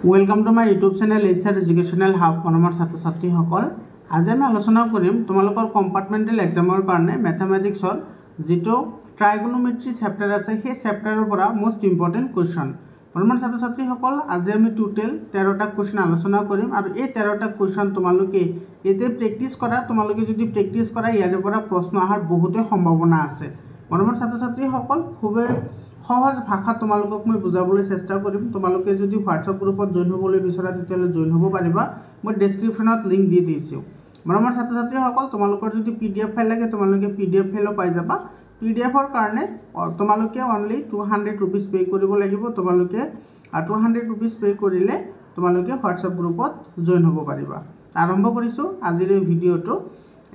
Welcome to my YouTube channel HR educational hub मनोमर छात्र छात्री सकल आज आम आलोचना करिम तुम्हालोकर कम्पार्टमेंटल एग्जाমৰ কাৰণে मैथमेटिक्सर जितो ट्राइगोनोमेट्री चैप्टार আছে সেই चैप्टाৰৰ পৰা मोस्ट इम्पर्टेन्ट क्वेश्चन मनोमर छात्र छात्री सकल आज আমি টোটাল 13টা क्वेश्चन आलोचना करिम আৰু এই 13টা क्वेश्चन তোমালোকে এতে প্ৰ্যাকটিস কৰা তোমালোকে যদি প্ৰ্যাকটিস কৰা ইয়াৰ পৰা প্ৰশ্ন আহাৰ বহুতে সম্ভাৱনা আছে मनोमर छात्र छात्री सकल খুবে সহজ ভাষা তোমালোকক মই বুজাবলৈ চেষ্টা কৰিম তোমালোকে যদি WhatsApp গ্ৰুপত জয়েন হ'বলৈ বিচৰা তেতিয়ালে জয়েন হ'ব পাৰিবা মই ডেসক্ৰিপচনত লিংক দি দিছো मनोमर छात्र छात्री সকল তোমালোকৰ যদি PDF ফাইল লাগে তোমালোকে PDF ফাইল পাই যাবা PDFৰ কাৰণে তোমালোকে অনলি 200 रुपीस पे কৰিব লাগিব তোমালোকে 200 रुपीस पे কৰিলে তোমালোকে WhatsApp গ্ৰুপত জয়েন হ'ব পাৰিবা আৰম্ভ কৰিছো আজিৰ এই ভিডিওটো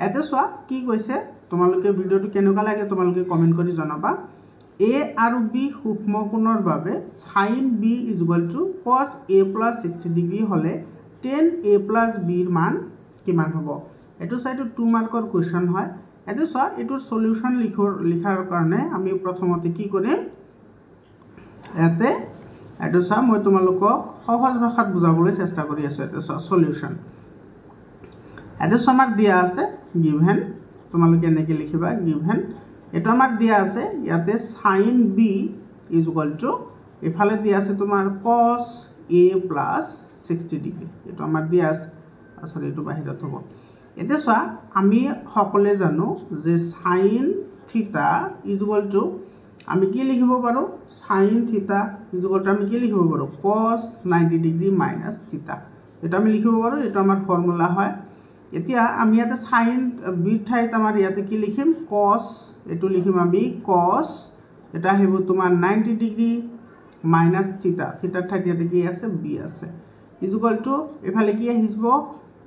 এতে চোৱা কি কৈছে তোমালোকে ভিডিওটো কেনেকুৱা লাগে তোমালোকে কমেন্ট কৰি জনাবা A और B सूक्ष्मकोणर Bhave sin B = cos A + 60 degree हले tan A + B मान किमान हबो एटु साइड 2 मार्कर क्वेश्चन হয় এতে সা এটুৰ সলিউশন লিখাৰ কাৰণে আমি প্ৰথমতে কি কৰিম এতে এটু সা মই তোমালোকক সহজ ভাষাত বুজাবলৈ চেষ্টা কৰি আছো এতে সলিউশন এতে সমাৰ দিয়া আছে given তোমালোকে এনেকৈ লিখিবা given এটা আমার দিয়া আছে ইয়াতে sin b = এফালে দিয়া আছে তোমার cos a + 60 ডিগ্রি এটা আমার দিয়া আছে সরি এটো বাহিৰত হ'ব এতে সোয়া আমি সকলে জানো যে sin থিটা = আমি কি লিখিব পাৰো sin থিটা = আমি কি লিখিব পাৰো cos 90 ডিগ্ৰি - থিটা এটা আমি লিখিব পাৰো এটা আমাৰ ফৰ্মুলা হয় এতিয়া আমি ইয়াতে sin b ঠাইত আমাৰ ইয়াতে কি লিখিম cos এটো লিখিম আমি cos এটা হেবো তোমার 90 ডিগ্রি - থিটা থিটার ঠাইত ইয়াতে কি আছে b আছে = এফালে কি আহিব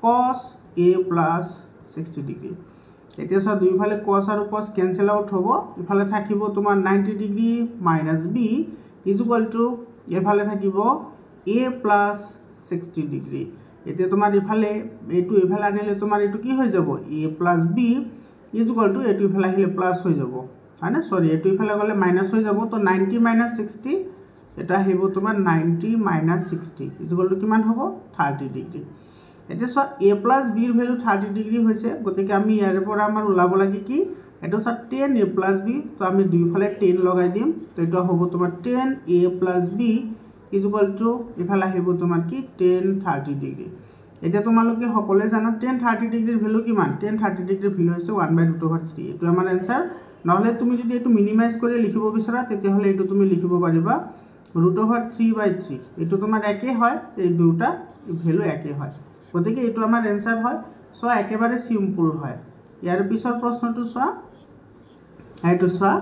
cos a + 60 ডিগ্রি এতিয়া সব দুই ফালে cos আৰু cos ক্যান্সেল আউট হ'ব এফালে থাকিব তোমাৰ 90 ডিগ্ৰি - b = এফালে থাকিব a + 60 ডিগ্ৰি এতিয়া তোমাৰ এফালে এটো এফালে আনিলে তোমাৰ এটো কি হৈ যাব a + b = এটো ইফালে আহিলে প্লাস হৈ যাব হয়নে সরি এটো ইফালে গলে মাইনাস হৈ যাব তো 90 - 60 এটা হেব তোমার 90 - 60 = কিমান হ'ব 30 ডিগ্রি এতে সো a + b এর ভ্যালু 30 ডিগ্রি হৈছে গতিকে আমি ইয়াৰ পৰা আমাৰ উলাব লাগে কি এটো সো 10 a + b তো আমি দুই ফালে 10 লগাই দিম তো এটা হ'ব তোমাৰ 10 a + b = ইফালে হেব তোমাৰ কি 10 30 ডিগ্রি এটা তোমালোকে সকলে জানা 10 30 ডিগ্রির ভ্যালু কিমান 10 30 ডিগ্রির ভ্যালু হৈছে 1/√3 এটো আমাৰ आंसर নহলে তুমি যদি এটো মিনিমাইজ কৰি লিখিব বিচৰা তেতিয়া হলে এটো তুমি লিখিব পাৰিবা √3/3 এটো তোমাৰ একে হয় এই দুটা ভ্যালু একে হয় গতিকে এটো আমাৰ आंसर হয় সো একেবাৰে সিম্পল হয় ইয়াৰ পিছৰ প্ৰশ্নটো চোৱা এটো চোৱা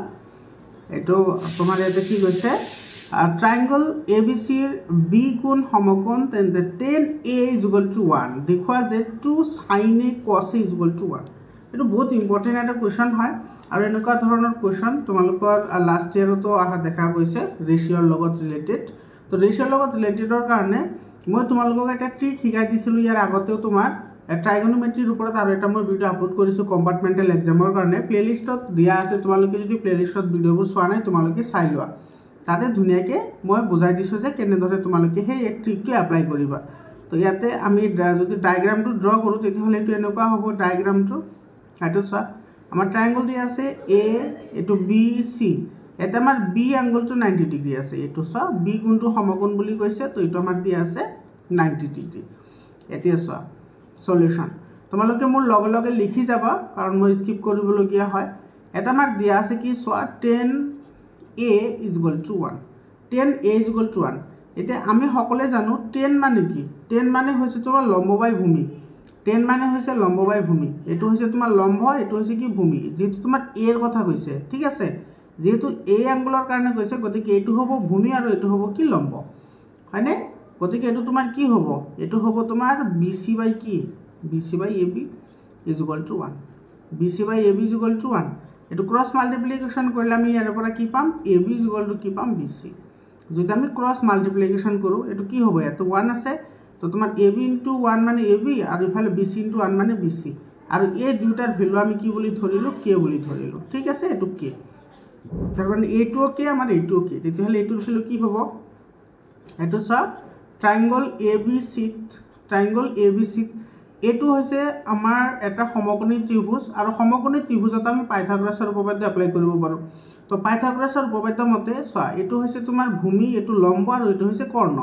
এটো তোমাৰ ইয়াতে কি কৈছে ट्रायंगल ABC B कोण समकोण तेंते tan A = 1 देखवा जे 2 sin A cos A = 1 এটো বহুত ইম্পর্টেন্ট এটা কোশ্চেন হয় আৰু এনেকুৱা ধৰণৰ কোশ্চেন তোমালোকৰ লাষ্ট ইয়াৰতো আহা দেখা গৈছে ৰেশিওৰ লগত ৰিলেটেড তো ৰেশিওৰ লগত ৰিলেটেডৰ কাৰণে মই তোমালোকক এটা ট্ৰিক শিকাই দিছিলো ইয়াৰ আগতেও তোমাৰ ট্ৰাইগোনোমেট্ৰিৰ ওপৰত আৰু এটা মই ভিডিও আপলোড কৰিছো কম্পাৰ্টমেন্টাল এক্সামৰ কাৰণে প্লেলিষ্টত দিয়া আছে তোমালোকে যদি প্লেলিষ্টত ভিডিওবোৰ চোৱা নাই তোমালোকে চাই লোৱা তাতে ধুনিয়াকে মই বুজাই দিছো যে কেনে ধৰে তোমালোকে সেই এক ট্ৰিকটো এপ্লাই কৰিবা তো ইয়াতে আমি যদি ডায়াগ্ৰামটো ড্ৰ কৰো তেতিয়াহলে এটো এনেকুৱা হ'ব ডায়াগ্ৰামটো এটো চা আমাৰ ট্ৰায়াঙ্গল দি আছে A এটো BC এটা আমাৰ B এংগলটো 90 ডিগ্রি আছে এটো চা B কোণটো সমকোণ বুলি কৈছে তো এটো আমাৰ দি আছে 90 ডিগ্ৰি এতিয়া চা সলিউশন তোমালোকে মোৰ লগে লগে লিখি যাবা কাৰণ মই স্কিপ কৰিবলগীয়া হয় এটা আমাৰ দিয়া আছে কি চোৱা 10 A = 1 10 A = 1 এতে আমি সকলে জানো 10 মানে কি 10 মানে হৈছে তোমাৰ লম্ববাই ভূমি 10 মানে হৈছে লম্ববাই ভূমি এটো হৈছে তোমাৰ লম্ব এটো হৈছে কি ভূমি যেটো তোমাৰ A এৰ কথা কৈছে ঠিক আছে যেটো A এংগলৰ কাৰণে কৈছে গতিকে এটো হ'ব ভূমি আৰু এটো হ'ব কি লম্ব হয়নে গতিকে এটো তোমাৰ কি হ'ব এটো হ'ব তোমাৰ BC/কি BC/AB = 1 BC/AB = 1 এটো ক্রস মাল্টিপ্লিকেশন করলে আমি ইয়াৰ পৰা কি পাম AB = কি পাম BC যদি আমি ক্ৰস মাল্টিপ্লিকেশন কৰো এটো কি হ'ব এটো 1 আছে তো তোমাৰ AB * 1 মানে AB আৰু ইফালে BC * 1 মানে BC আৰু এই দুটাৰ ভ্যালু আমি কি বুলি ধৰিলো k বুলি ধৰিলো ঠিক আছে এটো k তাৰ মানে এটো k আমাৰ এটো k তেতিয়াহলে এটোৰ ভ্যালু কি হ'ব এটো সব ট্ৰাইংগল ABC এটো হৈছে আমাৰ এটা সমকোণী ত্ৰিভুজ আৰু সমকোণী ত্ৰিভুজত আমি পাইথাগোৰাছৰ উপপাদ্য এপ্লাই কৰিব পাৰো তো পাইথাগোৰাছৰ উপপাদ্য মতে চোৱা এটো হৈছে তোমাৰ ভূমি এটো লম্ব আৰু এটো হৈছে কৰ্ণ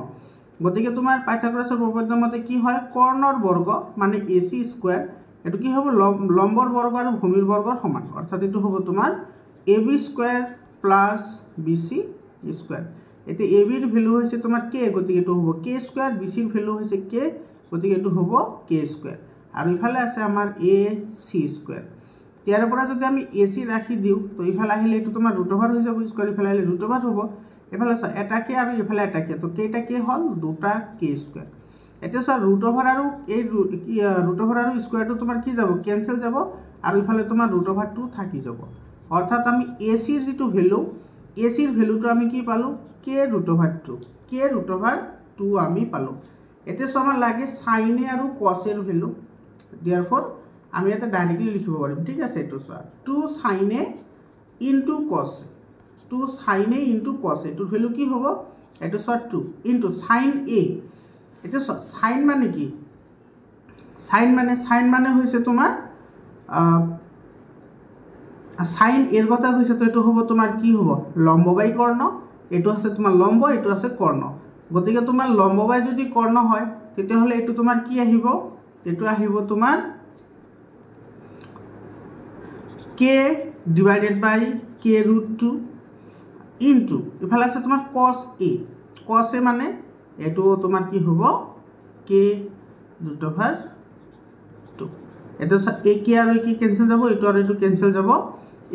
গতিকে তোমাৰ পাইথাগোৰাছৰ উপপাদ্য মতে কি হয় কৰ্ণৰ বৰ্গ মানে AC স্কয়াৰ এটো কি হ'ব লম্বৰ বৰ্গ আৰু ভূমিৰ বৰ্গৰ সমান অৰ্থাৎ এটো হ'ব তোমাৰ AB square plus BC square এতে AB ৰ ভ্যালু হৈছে তোমাৰ k গতিকে এটো হ'ব k স্কয়াৰ BC ৰ ভ্যালু হৈছে k গতিকে এটো হ'ব k স্কয়াৰ আৰু ইফালে আছে আমাৰ AC স্কয়াৰ ইয়াৰ পৰা যদি আমি AC ৰাখি দিও তো ইফালে আহিলে এটো তোমাৰ √ হৈ যাব স্কয়াৰ ইফালে আহিলে √ হ'ব এফালে এটা k আৰু ইফালে এটা k তো কেইটা k হল দুটা k স্কয়াৰ এতিয়া সৰ √ আৰু এই √ আৰু স্কয়াৰটো তোমাৰ কি যাব ক্যান্সেল যাব আৰু ইফালে তোমাৰ √ থাকি যাব অৰ্থাৎ আমি AC ৰ যেটো ভ্যালু AC ৰ ভ্যালুটো আমি কি পালো k √2 আমি পালো এতে সমান লাগে sin a আৰু cos a ৰ ভ্যালু therefore আমি এটা ডাইৰেক্টলি লিখিব পাৰিম ঠিক আছে এটো সৰ 2 sin a into cos a 2 sin a into cos a এটোৰ ভ্যালু কি হ'ব এটো সর 2 into sin a এটা sin মানে কি sin মানে হৈছে তোমাৰ sin এর কথা কইছে তো এটো হবে তোমার কি হবে লম্ব বাই কর্ণ এটো আছে তোমার লম্ব এটো আছে কর্ণ গতিকে তোমার লম্ব বাই যদি কর্ণ হয় তেতে হলে এটো তোমার কি আহিব এটো আহিব তোমার k divided by k √2 into ইফালে আছে তোমার cos a মানে এটো তোমার কি হবে k √2 এটো a k আৰু কি ক্যান্সেল যাব এটো আৰু এটো ক্যান্সেল যাব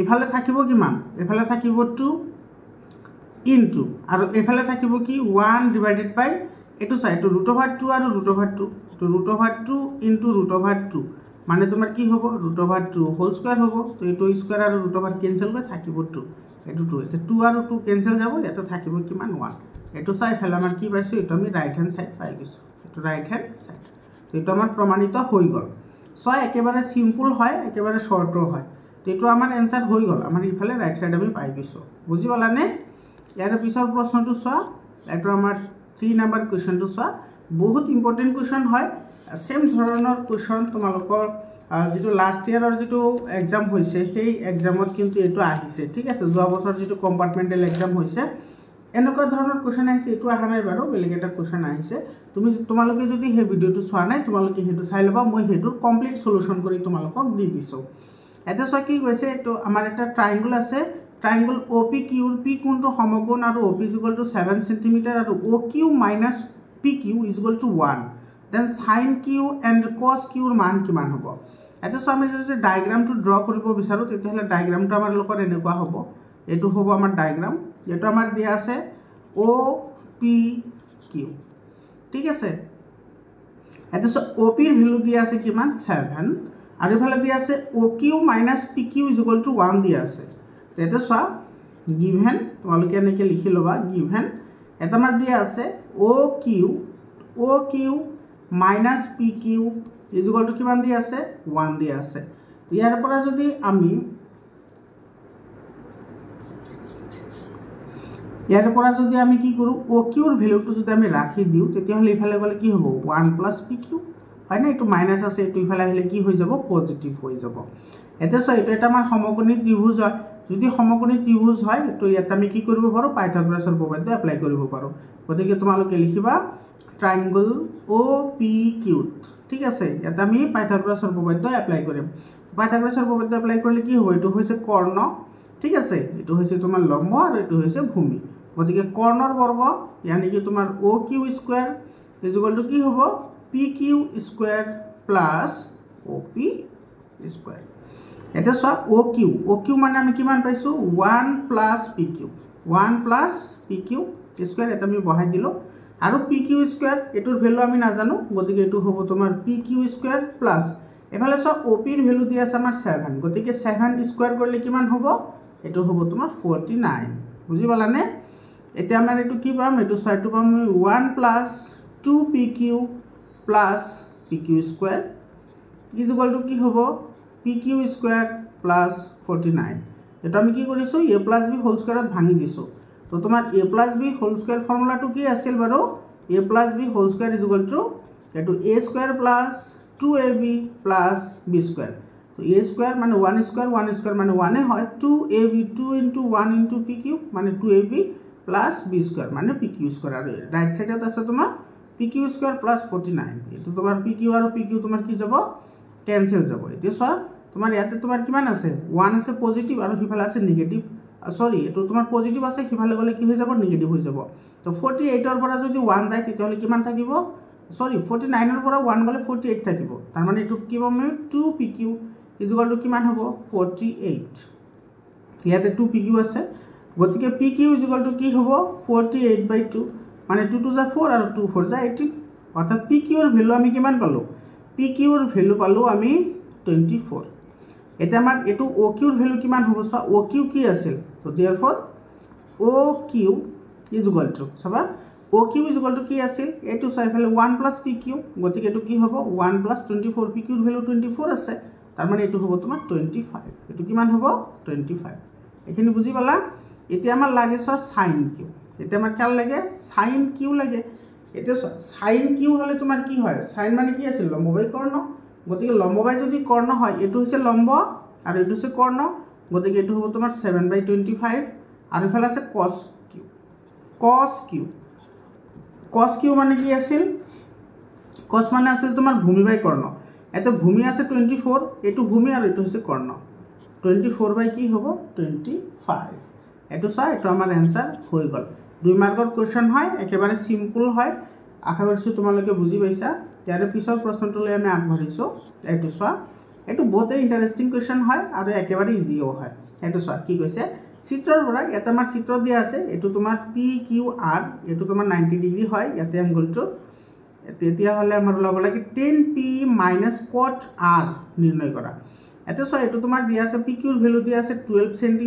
ইফালে থাকিব কিমান ইফালে থাকিব 2 into আৰু ইফালে থাকিব কি 1 divided by এটো চাই এটো √2 আৰু √2 তো √2 into √2 মানে তোমাৰ কি হ'ব √2 হোল স্কয়াৰ হ'ব তো এটো স্কয়াৰ আৰু √2 ক্যান্সেল হৈ থাকিব 2 এটো 2 এটা 2 আৰু 2 ক্যান্সেল যাব এটা থাকিব কিমান 1 এটো চাই ফেলা মান কি পাইছো এটো আমি রাইট হ্যান্ড সাইড পাই গেছো এটো রাইট হ্যান্ড সাইড তো এটো আমাৰ প্ৰমাণিত হৈ গল সো একেবাৰে সিম্পল হয় একেবাৰে শৰ্টও হয় তো এটো আমাৰ आंसर হৈ গল আমাৰ ইফালে ৰাইট সাইড আমি পাই গেছো বুজি পালানে ইয়াৰ পিছৰ প্ৰশ্নটো চোৱা এটো আমাৰ 3 নম্বৰ কোৱেশ্চনটো চোৱা বহুত ইম্পৰ্টেন্ট কোৱেশ্চন হয় সেম ধৰণৰ কোৱেশ্চন তোমালোকৰ যেটো লাস্ট ইয়াৰৰ যেটো एग्जाम হৈছে সেই एग्जामত কিন্তু এটো আহিছে ঠিক আছে যোৱা বছৰ যেটো কম্পাৰ্টমেন্টাল एग्जाम হৈছে এনেকুৱা ধৰণৰ কোৱেশ্চন আহিছে এটো আহা নাই বাৰু বেলেগ এটা কোৱেশ্চন আহিছে তোমালোকে যদি হে ভিডিওটো চোৱা নাই তোমালোকে হেতু চাই লবা মই হেতুৰ কমপ্লিট সলিউশন কৰি তোমালোকক দি দিছো এটা সক কি কৈছে তো আমাৰ এটা ট্ৰায়াঙ্গল আছে ট্ৰায়াঙ্গল OPQ P কোণটো সমকোণ আৰু OP 7 cm আৰু OQ - PQ = 1 then sin Q and cos Q ৰ মান কিমান হ'ব এটা সো আমি যদি ডায়াগ্ৰামটো ড্ৰ কৰিব বিচাৰো তেতিয়াহলে ডায়াগ্ৰামটো আমাৰ লোকৰ এনেকুৱা হ'ব এটো হ'ব আমাৰ ডায়াগ্ৰাম এটো আমাৰ দিয়া আছে OPQ ঠিক আছে এটা সো OP ৰ ভ্যালু দিয়া আছে কিমান 7 আৰু ইফালে দিয়া আছে OQ - PQ = 1 দিয়া আছে এটা সো গিভেন তোমালোকে এনেকে লিখি লবা গিভেন এটা আমাৰ দিয়া আছে OQ - PQ = কিমান দিয়া আছে 1 দিয়া আছে ইয়াৰ পৰা যদি আমি কি কৰো OQ ৰ ভ্যালুটো যদি আমি ৰাখি দিও তেতিয়া হলে ইফালে গলে কি হ'ব 1 + PQ হয় না এটো মাইনাস আছে এটো ইফালে আহিলে কি হৈ যাব পজিটিভ হৈ যাব এতে সো এটা আমাৰ সমকোণী ত্ৰিভুজ হয় যদি সমকোণী ত্ৰিভুজ হয় তো ইয়াত আমি কি কৰিব পাৰো পাইথাগোৰাছৰ উপপাদ্য এপ্লাই কৰিব পাৰো গতিকে তোমালোকে লিখিবা ট্ৰায়াঙ্গল OPQ ঠিক আছে ইয়াত আমি পাইথাগোৰাছৰ উপপাদ্য এপ্লাই কৰিম পাইথাগোৰাছৰ উপপাদ্য এপ্লাই কৰিলে কি হ'ব এটো হৈছে কৰ্ণ ঠিক আছে এটো হৈছে তোমাৰ লম্ব আৰু এটো হৈছে ভূমি গতিকে কৰ্ণৰ বৰ্গ yani কি তোমাৰ OQ স্কয়াৰ = কি হ'ব PQ square plus OP square এটা সো OQ মানে আমি কিমান পাইছো 1 + PQ স্কয়াৰ এটা আমি বহাই দিলো আৰু PQ স্কয়াৰ এটোৰ ভ্যালু আমি নাজানো গতিকে এটো হ'ব তোমাৰ PQ স্কয়াৰ প্লাস এফালে সো OP ৰ ভ্যালু দিয়া আছে আমাৰ 7 গতিকে 7 স্কয়াৰ কৰিলে কিমান হ'ব এটো হ'ব তোমাৰ 49 বুজি পালানে এতিয়া আমাৰ এটো কি পাম এটো সাইডটো পাম 1 + 2PQ + PQ স্কয়াৰ = কি হ'ব PQ স্কয়াৰ প্লাস 49 এটা আমি কি কৰিছো a + b হোল স্কয়াৰত ভাঙি দিছো তো তোমাৰ a + b হোল স্কয়াৰ ফৰ্মুলাটো কি আছিল বাৰু a plus b whole square is equal to a square plus 2ab plus b square. So a square মানে 1 square মানে 1 হয় 2ab 2 into 1 into pq মানে 2ab plus b square মানে pq square আর right সাইডত আছে তোমার pq square plus 49 এটো তোমার pq আৰু pq তোমাৰ কি যাব ক্যান্সেল যাব এতিয়া সা তোমাৰ ইয়াতে তোমাৰ কিমান আছে 1 আছে পজিটিভ আৰু হিফালে আছে নেগেটিভ সরি এটো তোমার পজিটিভ আছে হিফালে গলে কি হৈ যাব নেগেটিভ হৈ যাব তো 48 এর পৰা যদি 1 যায় তেতিয়ালে কিমান থাকিব সৰি 49 এৰ পৰা 1 গলে 48 থাকিব তার মানে এটো কি পাম 2pq is equal to কিমান হ'ব 48 ইয়াতে 2pq আছে গতিকে pq is equal to কি হ'ব 48/2 মানে 2 2 যা 4 আৰু 2 4 যা 18 অর্থাৎ pq এর ভ্যালু আমি কিমান পালো pq এর ভ্যালু পালো আমি 24 এটা আমার এটো oq এর ভ্যালু কিমান হ'ব সো oq কি আছিল তো therefore oq is equal to সবা oq is equal to কি আছিল এটো সাইফালে 1 plus pq গতিকে এটো কি হ'ব 1 plus 24 pq এর ভ্যালু 24 আছে তার মানে এটো হ'ব তোমার 25 এটো কিমান হ'ব 25 এখানে বুঝি পালা এতিয়া আমার লাগে সো sin q এটা আমার খেয়াল লাগে sin q লাগে এটা sin q হলে তোমার কি হয় sin মানে কি আছে লম্ববাই কর্ণ গতিকে লম্ববাই যদি কর্ণ হয় এটো হইছে লম্ব আর এটো হইছে কর্ণ গতিকে এটো হ'ব তোমার 7/25 আর এফালে আছে cos q মানে কি আছিল cos মানে আছে তোমার ভূমি বাই কর্ণ এত ভূমি আছে 24 এটো ভূমি আর এটো হইছে কর্ণ 24 বাই কি হ'ব 25 এটো সা এটো আমার आंसर হই গল 2 মাৰ্কৰ কোশ্চেন হয় একেবাৰে সিম্পল হয় আশা কৰিছো তোমালোকে বুজি পাইছা ইয়াৰ পিছৰ প্ৰশ্নটোলৈ আমি আগবাঢ়িছো এটো সা এটো বহুত ইন্টাৰেস্টিং কোশ্চেন হয় আৰু একেবাৰে ইজিও হয় এটো সা কি কৈছে চিত্ৰৰ পৰা এটা আমাৰ চিত্ৰ দিয়া আছে এটো তোমাৰ PQR এটো তোমাৰ 90 ডিগ্ৰী হয় ইয়াতে এংগলটো তেতিয়া হলে আমাৰ লব লাগে 10p - cot r নিৰ্ণয় কৰা এটো সা এটো তোমাৰ দিয়া আছে PQ এৰ ভ্যালু দিয়া আছে 12 সেমি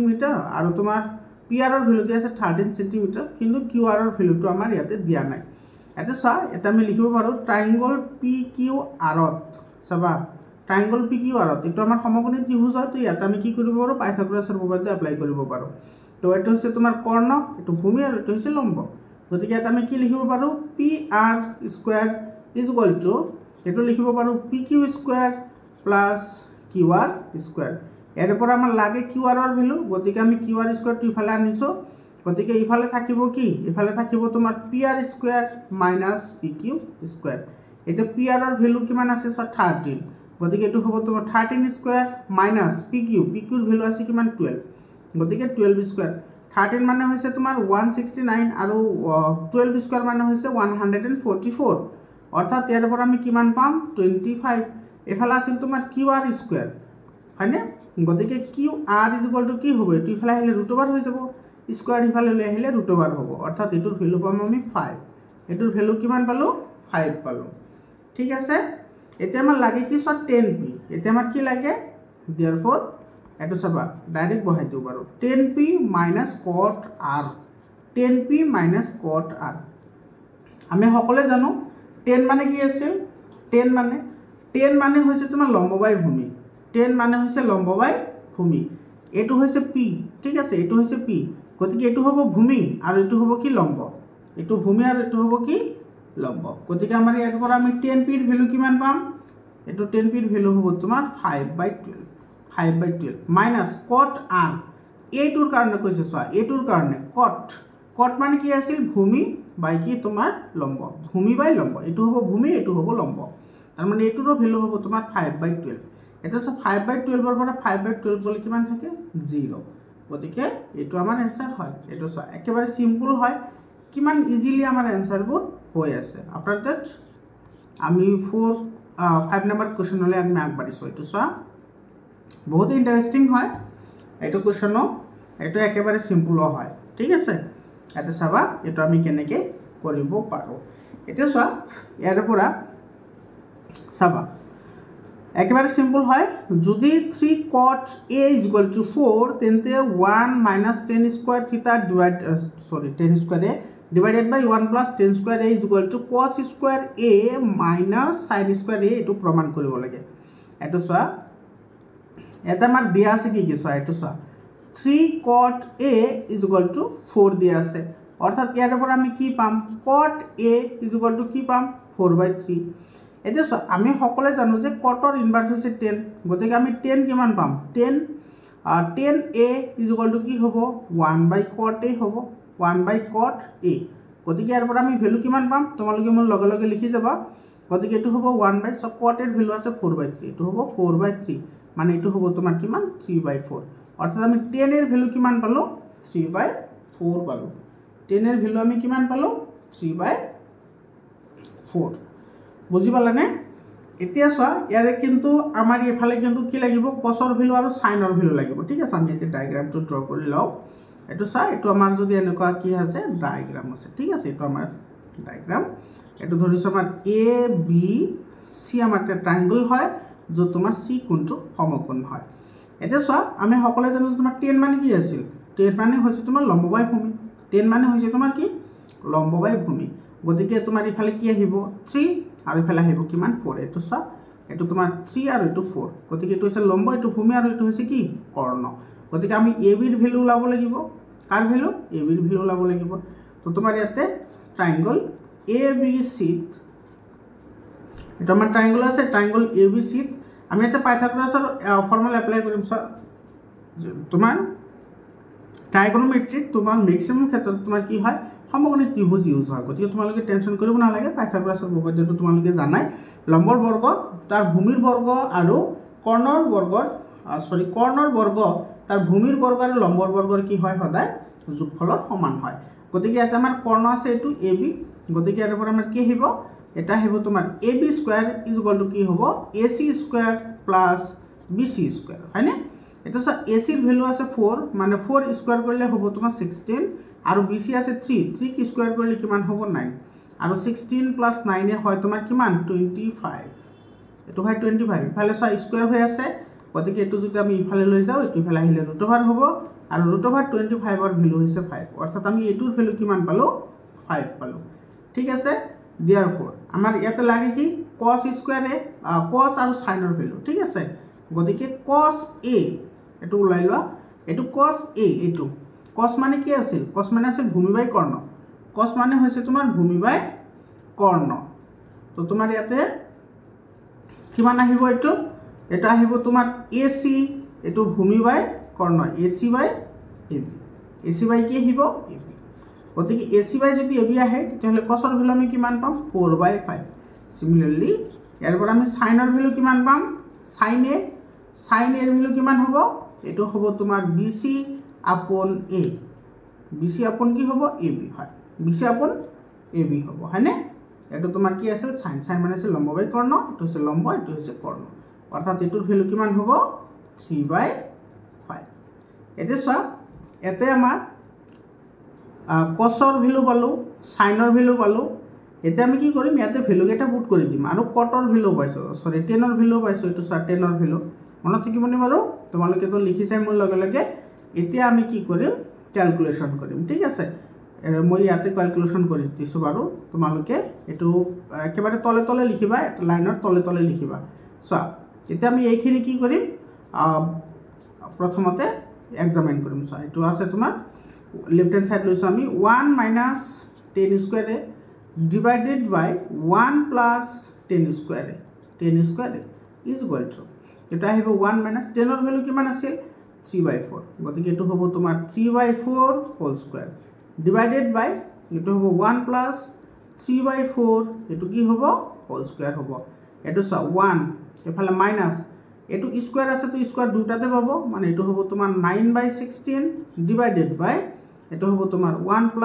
আৰু তোমাৰ PR এৰ ভ্যালু দিয়া আছে 13 সেমি কিন্তু QR এৰ ভ্যালুটো আমাৰ ইয়াতে দিয়া নাই এটো সা এটা আমি লিখিব পাৰো ট্ৰায়াঙ্গল PQR সবা ট্ৰায়াঙ্গল PQR এটো আমাৰ সমকোণী ত্ৰিভুজ হয় তো ইয়াতে আমি কি কৰিব পাৰো পাইথাগোৰাছৰ উপপাদ্য এপ্লাই কৰিব পাৰো তো এটো হচ্ছে তোমাৰ কৰ্ণ এটো ভূমি আৰ এটো হচ্ছে লম্ব গতিকে এটা আমি কি লিখিব পাৰো PR square is equal two এটো লিখিব পাৰো PQ square plus QR square এর পর আমার লাগে QR এর ভ্যালু গতিকে আমি QR স্কয়ার টো ইফালে আনিছো গতিকে ইফালে থাকিব কি ইফালে থাকিব তোমার PR square minus PQ square এটা PR এর ভ্যালু কিমান আছে 13 গতিকে এটো হ'ব তোমার 13 স্কয়ার মাইনাস PQ এর ভ্যালু আছে কিমান 12 গতিকে 12 স্কয়ার 13 মানে হইছে তোমার 169 আৰু 12 স্কয়ার মানে হইছে 144 অর্থাৎ এর পর আমি কিমান পাম 25 এফালে আছিল তোমার QR স্কয়ার হয়নে গতিকে QR ইজ ইকুয়াল টু কি হবে এটো ইফালে আহিলে √ওভার হৈ যাব স্কয়ার ইফালে লৈ আহিলে √ওভার হ'ব অর্থাৎ এটোৰ ভ্যালু পাম আমি 5 এটোৰ ভ্যালু কিমান পালো 5 পালো ঠিক আছে এতিয়া আমাৰ লাগে কি 10p এতিয়া আমাৰ কি লাগে देयरफॉर এটো সবা ডাইৰেক্ট বহাই দিও পাৰো 10p - cot r 10p - cot r আমি সকলে জানো 10 মানে কি আছিল 10 মানে হৈছে তোমাৰ লম্ববাই ভূমি 10 মানে হৈছে লম্ববাই ভূমি এটো হৈছে p ঠিক আছে এটো হৈছে p গতিকে এটো হ'ব ভূমি আৰু এটো হ'ব কি লম্ব এটো ভূমি আৰু এটো হ'ব কি লম্ব গতিকে আমাৰ ইয়াৰ পৰা আমি 10p এৰ ভ্যালু কিমান পাম এটো 10p এৰ ভ্যালু হ'ব তোমাৰ 5/12 মাইনাস cot r এটোৰ কাৰণে কৈছে সোয়া এটোৰ কাৰণে cot মানে কি আছিল ভূমি বাই কি তোমাৰ লম্ব ভূমি বাই লম্ব এটো হ'ব ভূমি এটো হ'ব লম্ব তাৰ মানে এটোৰ ভ্যালু হ'ব তোমাৰ 5/12 এটা সব 5/12 এৰ পৰা 5/12 বলে কিমান থাকে 0 গতিকে এটো আমাৰ आंसर হয় এটো সোয়া একেবাৰে সিম্পল হয় কিমান ইজিলি আমাৰ आंसरবোৰ হৈ আছে আফটার দ্যাট আমি 5 নাম্বার কোশ্চেনলৈ আমি আগবাঢ়িছো এটো সোয়া বহুত ইন্টারেস্টিং হয় এটো কোশ্চেনো এটো একেবারে সিম্পল হয় ঠিক আছে এটা চাবা এটো আমি কেনেকে কৰিব পাৰো এটা সোয়া ইয়াৰ পৰা চাবা একেবারে সিম্পল হয় যদি 3 cot a = 4 তেন্তে 1 - 10 স্কয়ার থিটা tan square a divided by 1 plus 10 square a is equal to cos square a minus sin square a এটো প্রমাণ কৰিব লাগে এটো সোয়া এটা আমাৰ দিয়া আছে কি কি সোয়া এটো সোয়া 3 cot a is equal to 4 দিয়া আছে অৰ্থাৎ ইয়াৰ পৰা আমি কি পাম cot a = কি পাম 4/3 এতিয়া আমি সকলোৱে জানো যে cotৰ ইনভাৰ্স হৈছে 10 গতিকে আমি 10 কিমান পাম 10a = কি হ'ব 1/cot a হ'ব 1/cot a গতিকে ইয়াৰ পৰা আমি ভ্যালু কিমান পাম তোমালোকে মোৰ লগে লগে লিখি যাবা গতিকে এটো হ'ব 1/, cot এর ভ্যালু আছে 4/3 এটো হ'ব 4/3 মানে এটো হ'ব তোমাৰ কিমান 3/4 অর্থাৎ আমি 10 এর ভ্যালু কিমান পালো 3/4 পালো 10 এর ভ্যালু আমি কিমান পালো 3/4 বুঝি পালানে এতিয়া চোৱা ইয়াৰে কিন্তু আমাৰ এফালে কিন্তু কি লাগিব cosৰ ভ্যালু আৰু sinৰ ভ্যালু লাগিব ঠিক আছে আমি এটা ডায়াগ্ৰামটো ড্ৰ কৰি লও এটো চা এটো আমাৰ যদি এনেকুৱা কি আছে ডায়াগ্ৰাম আছে ঠিক আছে এটো আমাৰ ডায়াগ্ৰাম এটো ধৰিছো আমাৰ a b c আমাৰ এটা ট্ৰায়াঙ্গল হয় যো তোমাৰ c কোণটো সমকোণ হয় এতিয়া চোৱা আমি সকলে জানো তোমাৰ 10 মানে কি আছিল 10 মানে হৈছে তোমাৰ লম্ববাহী ভূমি 10 মানে হৈছে তোমাৰ কি লম্ববাহী ভূমি গতিকে তোমাৰ ইফালে কি আহিব 3 আৰু ইফালে আহিব কিমান 4 এটো চোৱা এটো তোমাৰ 3 আৰু এটো 4 গতিকে এটো হৈছে লম্ব এটো ভূমি আৰু এটো হৈছে কি কৰ্ণ গতিকে আমি ab এৰ ভ্যালু লাব লাগিব কাৰ ভ্যালু ab এৰ ভ্যালু লাব লাগিব তো তোমাৰ ইয়াতে ট্ৰায়াঙ্গল ABC এটা আমাৰ ট্ৰায়াঙ্গল আছে ট্ৰায়াঙ্গল ABC আমি এটা পাইথাগোৰাছৰ ফৰ্মুলা এপ্লাই কৰিম স্যাৰ তোমাৰ ট্ৰাইগোনোমেট্ৰি তোমাৰ ম্যাক্সিমাম ক্ষেত্ৰত তোমাৰ কি হয় সমকোণী ত্ৰিভুজ ইউজ হয় গতিকে তোমালোকে টেনশন কৰিব নালাগে পাইথাগোৰাছৰ উপপাদ্যটো তোমালোকে জানাই লম্বৰ বৰ্গ তাৰ ভূমিৰ বৰ্গ আৰু কৰ্ণৰ বৰ্গৰ কৰ্ণৰ বৰ্গ তাৰ ভূমিৰ বৰ্গ আৰু লম্বৰ বৰ্গৰ কি হয় সদায় যোগফলৰ সমান হয় গতিকে এটা আমাৰ কৰ্ণ আছে এটো AB গতিকে এৰ পৰা আমাৰ কি আহিব এটা আহিব তোমাৰ AB² = কি হ'ব AC² + BC² হয়নে এটা সা AC এর ভ্যালু আছে 4 মানে 4 স্কয়ার করলে হবে তোমার 16 আর BC আছে 3 কি স্কয়ার করলে কিমান হবে 9 আর 16 + 9 এ হয় তোমার কিমান 25 এটো হয় 25 ইফালে সা স্কয়ার হয়ে আছে গতিকে এটো যদি আমি ইফালে লৈ যাও এটো ইফালে আহিলে √ওভার হ'ব আর √25 এর ভ্যালু হৈছে 5 অর্থাৎ আমি এটোৰ ভ্যালু কিমান পালো 5 পালো ঠিক আছে therefore আমাৰ ইয়াতে লাগে কি cos² এ cos আৰু sin এৰ ভ্যালু ঠিক আছে গতিকে cos a এটো ওলাই লোৱা এটো cos a এটো cos মানে কি আছিল cos মানে আছিল ভূমি বাই কৰ্ণ cos মানে হৈছে তোমাৰ ভূমি বাই কৰ্ণ তো তোমাৰ ইয়াতে কিমান আহিব এটো এটা আহিব তোমাৰ AC এটো ভূমি বাই কৰ্ণ AC বাই AB AC বাই কি আহিব AB গতিকে AC বাই যদি AB আহে তেতিয়াহলে cosৰ ভ্যালু আমি কিমান পাম 4/5 সিমিলাৰলি ইয়াৰ পৰা আমি sinৰ ভ্যালু কিমান পাম sin এৰ ভ্যালু কিমান হ'ব এটো হ'ব তোমাৰ BC upon A BC upon কি হ'ব AB হয় BC upon AB হ'ব হয়নে এটো তোমাৰ কি আছে sin মানে আছে লম্ববাহী কৰ্ণ এটো হৈছে লম্ব এটো হৈছে কৰ্ণ অৰ্থাৎ এটোৰ ভ্যালু কিমান হ'ব 3/5 এতে চোৱা এতে আমাৰ cosৰ ভ্যালু পালো sinৰ ভ্যালু পালো এতে আমি কি কৰিম ইয়াতে ভ্যালু কেটা পুট কৰি দিম আৰু cotৰ ভ্যালু পাইছো সৰি tanৰ ভ্যালু পাইছো এটো চোৱা tanৰ ভ্যালু মনত থাকিবনি বাৰু তোমালোকে তো লিখিছাই মোৰ লগে লগে এতিয়া আমি কি কৰিম ক্যালকুলেশন কৰিম ঠিক আছে মই ইয়াতে ক্যালকুলেশন কৰি দিছো বাৰু তোমালোকে এটো একেবাৰে তলে তলে লিখিবা এটা লাইনৰ তলে তলে লিখিবা চোৱা এতিয়া আমি এইখিনি কি কৰিম প্ৰথমতে এক্সামিন কৰিম চোৱা এটো আছে তোমাৰ লেফট হ্যান্ড সাইড লৈছো আমি 1 - 10² divided by 1 + 10² 10² is equal to এটা আহিব 1 - 10 এর ভ্যালু কিমান আছিল 3/4 গতিকে এটো হ'ব তোমাৰ 3/4 হোল স্কয়ার ডিভাইডেড বাই এটো হ'ব 1 + 3/4 এটো কি হ'ব হোল স্কয়ার হ'ব এটো 1 এফালে মাইনাস এটো স্কয়ার আছে তো স্কয়ার দুটাতে পাবো মানে এটো হ'ব তোমাৰ 9/16 ডিভাইডেড বাই এটো হ'ব তোমাৰ 1 +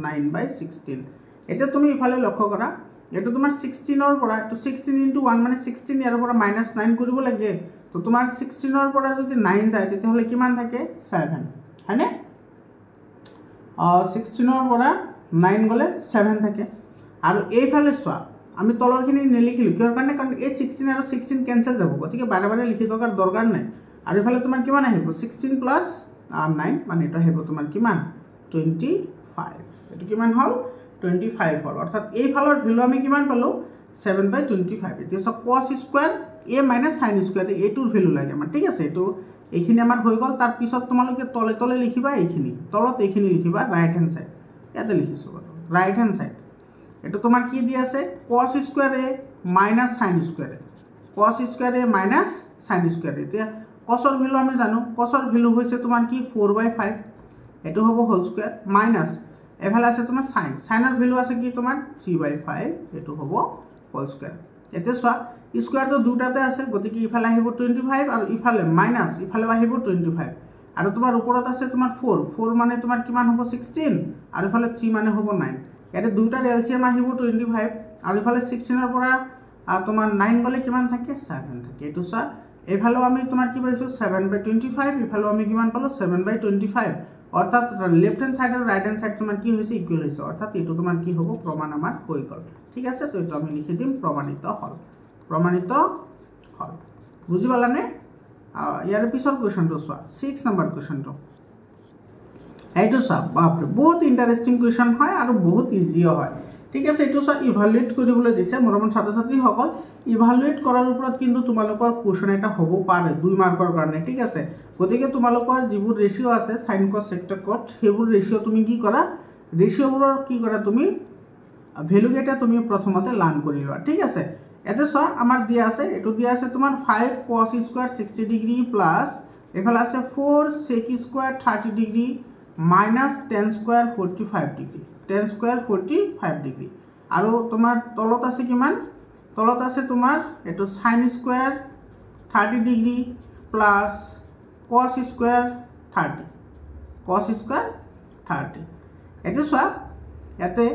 9/16 এটা তুমি ইফালে লক্ষ্য কৰা এটো তোমাৰ 16 এৰ পৰা এটো 16 * 1 মানে 16 এৰ পৰা -9 কৰিব লাগে তো তোমাৰ 16 এৰ পৰা যদি 9 যায় তেতিয়াহলে কিমান থাকে 7 হয়নে 16 এৰ পৰা 9 গলে 7 থাকে আৰু এইফালে চোৱা আমি তলৰখিনি নেলিখিলো কিহৰ কাৰণে কাৰণ এই 16 আৰু 16 ক্যান্সেল যাব গতিকে বাৰে বাৰে লিখি থকাৰ দৰকাৰ নাই আৰু ইফালে তোমাৰ কিমান আহিব 16 + 9 মানে এটা আহিব তোমাৰ কিমান 25 এটো কিমান হল 25 হল অৰ্থাৎ এই ফালৰ ভ্যালু আমি কিমান পালো 7/25 এতিয়া সব cos² a - sin² এটোৰ ভ্যালু লাগে আমাৰ ঠিক আছে এটো এইখিনি আমাৰ হৈ গল তাৰ পিছত তোমালোকে তলে তলে লিখিবা এইখিনি তলত এইখিনি লিখিবা ৰাইট হ্যান্ড সাইড ইয়াতে লিখিছোঁ ৰাইট হেণ্ড সাইড এটো তোমাৰ কি দি আছে cos square a minus sin square a cos square a minus sin square a এতিয়া cos ৰ ভ্যালু আমি জানো cos ৰ ভ্যালু হৈছে তোমাৰ কি 4/5 এটো হ'ব হোল স্কয়াৰ মাইনাস এফালে আছে তোমাৰ sin sin ৰ ভ্যালু আছে কি তোমাৰ 3/5 এটো হ'ব হোল স্কয়াৰ এতে সোয়া স্কয়াৰ তো দুটাতে আছে গতিকে ইফালে আহিব 25 আৰু ইফালে মাইনাস ইফালে আহিব 25 আৰু তোমাৰ ওপৰত আছে তোমাৰ 4 4 মানে তোমাৰ কিমান হ'ব 16 আৰু ইফালে 3 মানে হ'ব 9 ইয়াতে দুটাৰ এলসিএম আহিব 25 আৰু ইফালে 16 ৰ পৰা তোমাৰ 9 গলে কিমান থাকে 7 থাকে এটো সোয়া এফালে আমি তোমাৰ কি পাইছো 7/25 ইফালে আমি কিমান পালো 7/25 অর্থাৎ লেফট হ্যান্ড সাইড আর রাইট হ্যান্ড সাইড তোমার কি হইছে ইকুয়াল হইছে অর্থাৎ এটো তোমার কি হবো প্রমাণ আমার হই গল ঠিক আছে তো এটা আমি লিখে দিম প্রমাণিত হল বুঝি পালানে ইয়ার পিছৰ কোৱেশ্চনটো সোয়া 6 নম্বৰ কোৱেশ্চনটো এইটো সব বাপৰে বহুত ইন্টাৰেস্টিং কোৱেশ্চন হয় আৰু বহুত ইজিও হয় ঠিক আছে এটো সব ইভালুয়েট কৰিবলৈ দিছে মৰমৰ ছাত্ৰ ছাত্ৰী সকল ইভালুয়েট কৰাৰ ওপৰত কিন্তু তোমালোকৰ কোৱেশ্চন এটা হ'ব পাৰে 2 মাৰ্কৰ কাৰণে ঠিক আছে গতিকে তোমালোকৰ যিবোৰ ৰেশিও আছে sin cos sec cot সেইবোৰ ৰেশিও তুমি কি কৰা ৰেশিওবোৰৰ কি কৰা তুমি ভ্যালু কেটা তুমি প্ৰথমতে লাৰ্ন কৰি লোৱা ঠিক আছে এতে সব আমাৰ দিয়া আছে এটো দিয়া আছে তোমাৰ 5 cos স্কয়ার 60 ডিগ্রি প্লাস এফালে আছে 4 sec square 30 degree minus 10 square 45 degree 10 square 45 degree আৰু তোমাৰ তলত আছে কিমান তলত আছে তোমাৰ এটো sin square 30 degree plus cos square 30 এতে সব এতে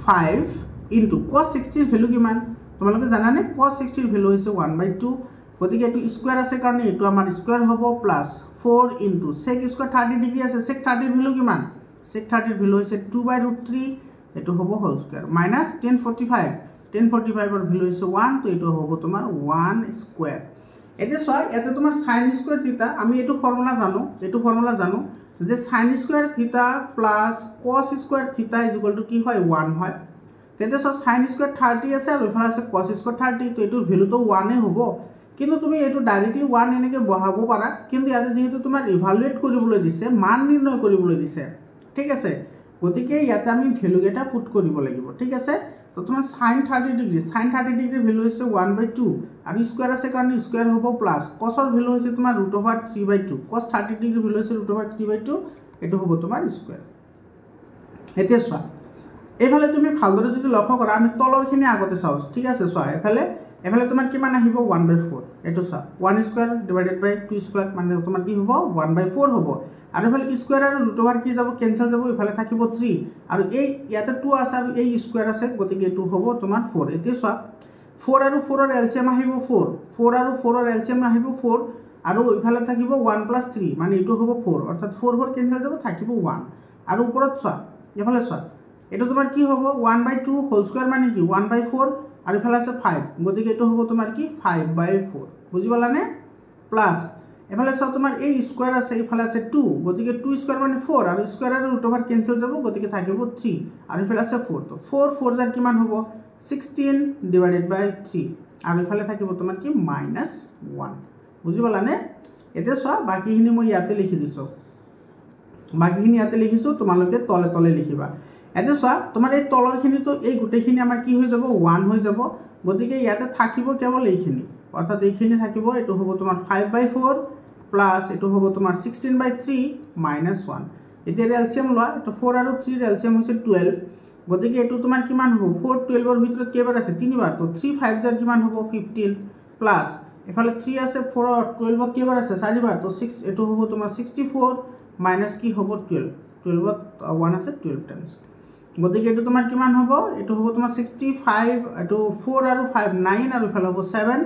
5 into cos 60 ভ্যালু কিমান তোমালোকে জানা নে cos 60 ভ্যালু হৈছে 1/2 গতিকে এটো স্কয়ার আছে কাৰণে এটো আমাৰ স্কয়ার হ'ব plus 4 into sec square 30 degree আছে sec 30 ভ্যালু কিমান sec 30 ভ্যালু হৈছে 2/√3 এটো হ'ব হোল স্কয়ার মাইনাস 1045 ৰ ভ্যালু হৈছে 1 তো এটো হ'ব তোমাৰ 1 স্কয়াৰ এতে সব এতে তোমাৰ sin স্কয়ার থিটা আমি এটো ফর্মুলা জানো যে sin স্কয়ার থিটা প্লাস cos স্কয়ার থিটা = কি হয় 1 হয় তেতে সব sin স্কয়ার 30 আছে আৰু ইফালে আছে cos স্কয়াৰ 30 তো এটোৰ ভ্যালু তো 1 এ হ'ব কিন্তু তুমি এটো ডাইৰেক্টলি 1 এনেকে বহাব পাৰা কিন্তু ইয়াতে যেহেতু তোমাৰ ইভালুয়েট কৰিবলৈ দিছে মান নিৰ্ণয় কৰিবলৈ দিছে ঠিক আছে গতিকে ইয়াতে আমি ভ্যালু কেটা পুট কৰিব লাগিব ঠিক আছে তো তোমাৰ sin 30 ডিগ্ৰি ভ্যালু হৈছে 1/2 আৰু স্কয়াৰ আছে কাৰণে স্কয়াৰ হ'ব প্লাস cos ৰ ভ্যালু হৈছে তোমাৰ √3/2 cos 30 ডিগ্ৰি ভ্যালু হৈছে √3/2 এটো হ'ব তোমাৰ স্কয়াৰ এতে সোয়া এফালে তুমি ভালদৰে যদি লক্ষ্য কৰা আমি তলৰখিনি আগতে চাও ঠিক আছে সোয়া এফালে তোমাৰ কিমান আহিব 1/4 এটো সোয়া 1 স্কয়াৰ ডিভাইডেড বাই 2 স্কয়াৰ মানে তোমাৰ কি হ'ব 1/4 হ'ব আৰু এফালে স্কয়াৰ আৰু √ওভাৰ কি যাব ক্যান্সেল যাব এফালে থাকিব 3 আৰু এই ইয়াতে 2 আছে আৰু এই স্কয়াৰ আছে গতিকে এটো হ'ব তোমাৰ 4 এতে সোয়া 4 আৰু 4 ৰ এলসিএম আহিব 4 আৰু 4 ৰ এলসিএম আহিব 4 আৰু ইফালে থাকিব 1 + 3 মানে এটো হ'ব 4 অৰ্থাৎ 4 ক্যান্সেল যাব থাকিব 1 আৰু ওপৰত সোয়া এফালে সোয়া এটো তোমাৰ কি হ'ব 1/2 হোল স্কয়াৰ মানে কি 1/4 আৰু ইফালে আছে 5 গতিকে এটো হ'ব তোমাৰ কি 5/4 বুজি পালানে প্লাস এফালে সব তোমাৰ এই স্কয়াৰ আছে ইফালে আছে 2 গতিকে 2 স্কয়াৰ মানে 4 আৰু স্কয়াৰ আৰু √ওভাৰ ক্যান্সেল যাব গতিকে থাকিব 3 আৰু ইফালে আছে 4 তো 4 যাৰ কিমান হ'ব 16 ডিভাইডেড বাই 3 আৰু ইফালে থাকিব তোমাৰ কি -1 বুজি পালানে এতে সব বাকিখিনি মই ইয়াতে লিখি দিছো তোমালোকে তলে লিখিবা এতে সোয়া তোমাৰ এই তলৰখিনি তো এই গুটেখিনি আমাৰ কি হৈ যাব 1 হৈ যাব গতিকে ইয়াতে থাকিব কেৱল এইখিনি অৰ্থাৎ এইখিনি থাকিব এটো হ'ব তোমাৰ 5/4 প্লাস এটো হ'ব তোমাৰ 16/3 -1 এতিয়া এলসিএম লোৱা এটো 4 আৰু 3 ৰ এলসিএম হৈছে 12 গতিকে এটো তোমাৰ কিমান হ'ব 4 12 ৰ ভিতৰত কেইবাৰ আছে তিনিবাৰ তো 3 5 যাৰ কিমান হ'ব 15 প্লাস এফালে 3 আছে 4 12 ত কেইবাৰ আছে চাৰিবাৰ তো 6 এটো হ'ব তোমাৰ 64 মাইনাস কি হ'ব 12 12 ত 1 আছে 12 টাইমস গতিকে এটো তোমাৰ কিমান হ'ব এটো হ'ব তোমাৰ 65 এটো 4 আৰু 5 9 আৰু ইফালে হ'ব 7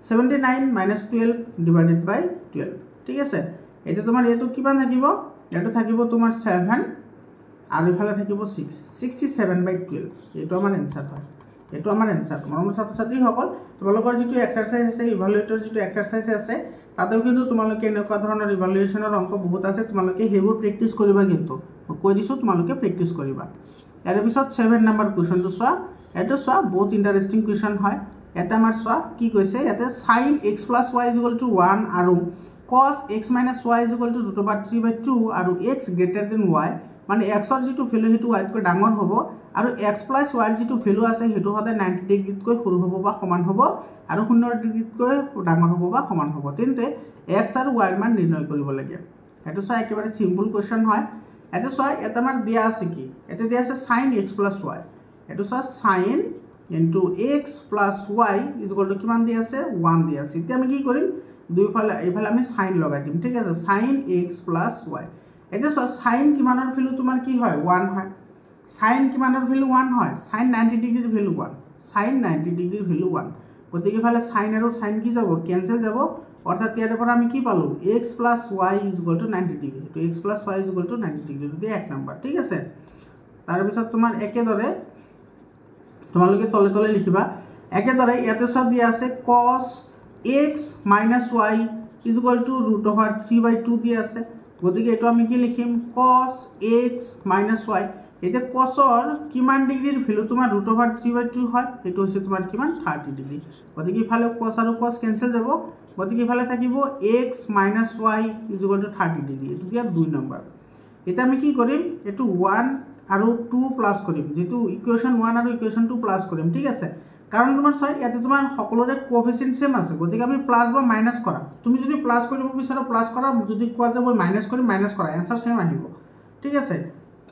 79 - 12 ডিভাইডেড বাই 12 ঠিক আছে এটা তোমাৰ এটো কিমান থাকিব এটো থাকিব তোমাৰ 7 আৰু ইফালে থাকিব 6 67/12 এটো আমাৰ आंसर হয় এটো আমাৰ आंसर মৰমৰ ছাত্ৰ ছাত্ৰী সকল তোমালোকৰ যেটো এক্সাৰসাইজ আছে ইভালুয়েটৰ যেটো এক্সাৰসাইজ আছে তাতেও কিন্তু তোমালোকে এনেকুৱা ধৰণৰ ইভালুয়েশনৰ অংক বহুত আছে তোমালোকে হেবোৰ প্ৰেক্টিস কৰিবা কিন্তু কৈ দিছো তোমালোকে প্ৰেক্টিস কৰিবা ইয়াৰ পিছত 7 নম্বৰ কোৱেশ্চনটো সোৱা এটো সোৱা বহুত ইন্টাৰেস্টিং কোৱেশ্চন হয় এটা আমাৰ সোৱা কি কৈছে ইয়াতে sin x + y = 1 আৰু cos x - y = √3/2 আৰু x greater than y মানে এক্সৰ যিটো ভেলু সেইটো ৱাইতকৈ ডাঙৰ হ'ব আৰু এক্স প্লাছ ৱাইৰ যিটো ভেলু আছে সেইটো সদায় 90 ডিগ্ৰীতকৈ সৰু হ'ব বা সমান হ'ব আৰু 0 ডিগ্ৰীতকৈ ডাঙৰ হ'ব বা সমান হ'ব তেন্তে এক্স আৰু ৱাইৰ মান নিৰ্ণয় কৰিব লাগে এইটো চোৱা একেবাৰে সিম্পল কোৱেশ্চন হয় এটা চোৱা এটা মান দিয়া আছে কি এটা দিয়া আছে sin x + y এইটো চোৱা sin into x + y = কিমান দিয়া আছে 1 দিয়া আছে এতিয়া আমি কি কৰিম দুইফালে এইফালে আমি sin লগাই দিম ঠিক আছে sin x + y এটা চোৱা sin কিমানৰ ভ্যালু তোমাৰ কি হয় 1 হয় sin কিমানৰ ভ্যালু 1 হয় sin 90 ডিগ্ৰীৰ ভ্যালু 1 sin 90 ডিগ্ৰীৰ ভ্যালু 1 গতিকে ফালে sin আৰু sin কি যাব কেনসেল যাব অৰ্থাৎ ইয়াৰ পৰা আমি কি পালো x + y = 90 ডিগ্ৰী তো x + y = 90 ডিগ্ৰী যদি এক নম্বৰ ঠিক আছে তাৰ পিছত তোমাৰ একেদৰে তোমালোকে তলে তলে লিখিবা একেদৰে ইয়াতে সব দিয়া আছে cos x - y = √3/2 দিয়া আছে গতিকে এটো আমি কি লিখিম cos x - y এটা cosৰ কিমান ডিগ্ৰীৰ ভ্যালু তোমাৰ √3/2 হয় এটো হৈছে তোমাৰ কিমান 30 ডিগ্ৰী গতিকে ইফালে cos আৰু cos কেনসেল যাব গতিকে ইফালে থাকিব x - y = 30 ডিগ্ৰী এটো দিয়া 2 নম্বৰ এটা আমি কি কৰিম এটো 1 আৰু 2 প্লাস কৰিম যেটো ইকুৱেশন 1 আৰু ইকুৱেশন 2 প্লাস কৰিম ঠিক আছে কাৰণ তোমাৰ চাই ইয়াতে তোমাৰ সকলোৰে কোএফিচিয়েন্ট সেম আছে গতিকে আমি প্লাস বা মাইনাস কৰা তুমি যদি প্লাস কৰিব বিচাৰা প্লাস কৰা যদি কোৱা যাব মাইনাস কৰি মাইনাস কৰা आंसर সেম আহিব ঠিক আছে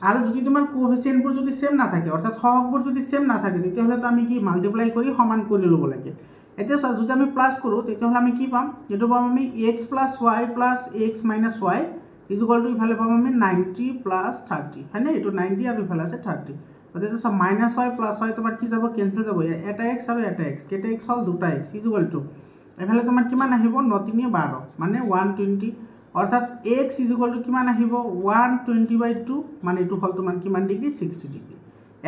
আৰু যদি তোমাৰ কোএফিচিয়েন্টবোৰ যদি সেম না থাকে অৰ্থাৎ সহগবোৰ যদি সেম না থাকে তেতিয়াহলে তো আমি কি মাল্টিপ্লাই কৰি সমান কৰি লব লাগে এতিয়া যদি আমি প্লাস কৰো তেতিয়াহলে আমি কি পাম এটো পাম আমি x + y + x - y = ইফালে পাম আমি 90 + 30 হয়নে এটো 90 আৰু ইফালে আছে 30 গতিকে সব -y + y তোমাৰ কি যাব কেনসেল যাব এটা x আৰু এটা x কেটা x হল দুটা x = এফালে তোমাৰ কিমান আহিব 9 3 12 মানে 120 অৰ্থাৎ x = কিমান আহিব 120/2 মানে এটো হল তোমাৰ কিমান ডিগ্ৰী 60 ডিগ্ৰী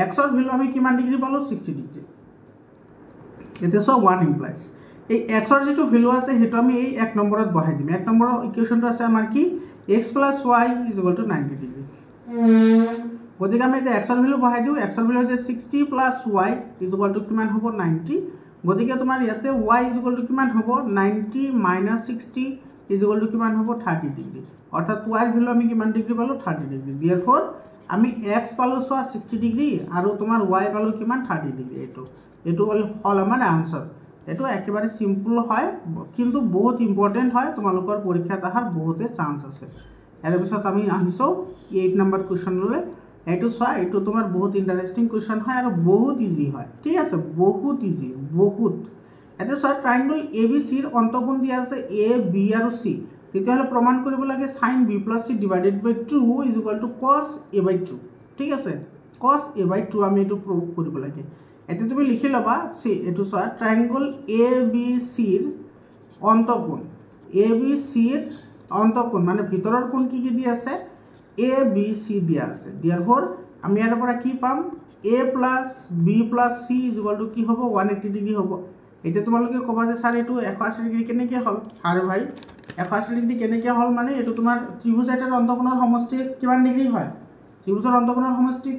x ৰ ভ্যালু আমি কিমান ডিগ্ৰী পালো 60 ডিগ্ৰী এতে সব 1 ইমপ্লাইজ এই x ৰ যেটো ভ্যালু আছে হেটো আমি এই এক নম্বৰত বহাই দিম এক নম্বৰৰ ইকুৱেশনটো আছে আমাৰ কি x + y = 90 ডিগ্ৰী গতিকে আমি এটা x ৰ ভ্যালু বহাই দিও x ৰ ভ্যালু হৈছে 60 + y = কিমান হ'ব 90 গতিকে তোমাৰ ইয়াতে y = কিমান হ'ব 90 - 60 = কিমান হ'ব 30 ডিগ্ৰী অৰ্থাৎ y ৰ ভ্যালু আমি কিমান ডিগ্ৰী পালো 30 ডিগ্ৰী therefore আমি x পালো 60 ডিগ্ৰী আৰু তোমাৰ y পালো কিমান 30 ডিগ্ৰী এটো হল আমাৰ आंसर এটো একেবাৰে সিম্পল হয় কিন্তু বহুত ইম্পৰ্টেন্ট হয় তোমালোকৰ পৰীক্ষাত আহাৰ বহুতে চান্স আছে এৰ পিছত আমি আহিছো 8 নম্বৰ কোৱেশ্চনলে এটো চোৱা এটো তোমাৰ বহুত ইন্টাৰেস্টিং কোৱেশ্চন হয় আৰু বহুত ইজি হয় ঠিক আছে বহুত ইজি বহুত এটা চোৱা ট্ৰায়াঙ্গল ABC ৰ অন্তঃকোণ দিয়া আছে A B আৰু C তেতিয়াহলে প্ৰমাণ কৰিব লাগে sin B + C / 2 = cos A/2 ঠিক আছে cos A/2 আমি এটো প্ৰুভ কৰিব লাগে এতে তুমি লিখি লবা সি এটো চোৱা ট্ৰায়াঙ্গল ABC ৰ অন্তঃকোণ ABC ৰ অন্তঃকোণ মানে ভিতৰৰ কোণ কি কি দিয়া আছে ABC দিয়া আছে therefore আমি ইয়াৰ পৰা কি পাম A + B + C = কি হ'ব 180 ডিগ্ৰী হ'ব এটা তোমালোকে কবা যে স্যাৰ এটো 180 ডিগ্ৰী কেনেকৈ হল আৰে ভাই 180 ডিগ্ৰী কেনেকৈ হল মানে এটো তোমাৰ ত্ৰিভুজ এটাৰ অন্তঃকোণৰ সমষ্টি কিমান ডিগ্ৰী হয় ত্ৰিভুজৰ অন্তঃকোণৰ সমষ্টি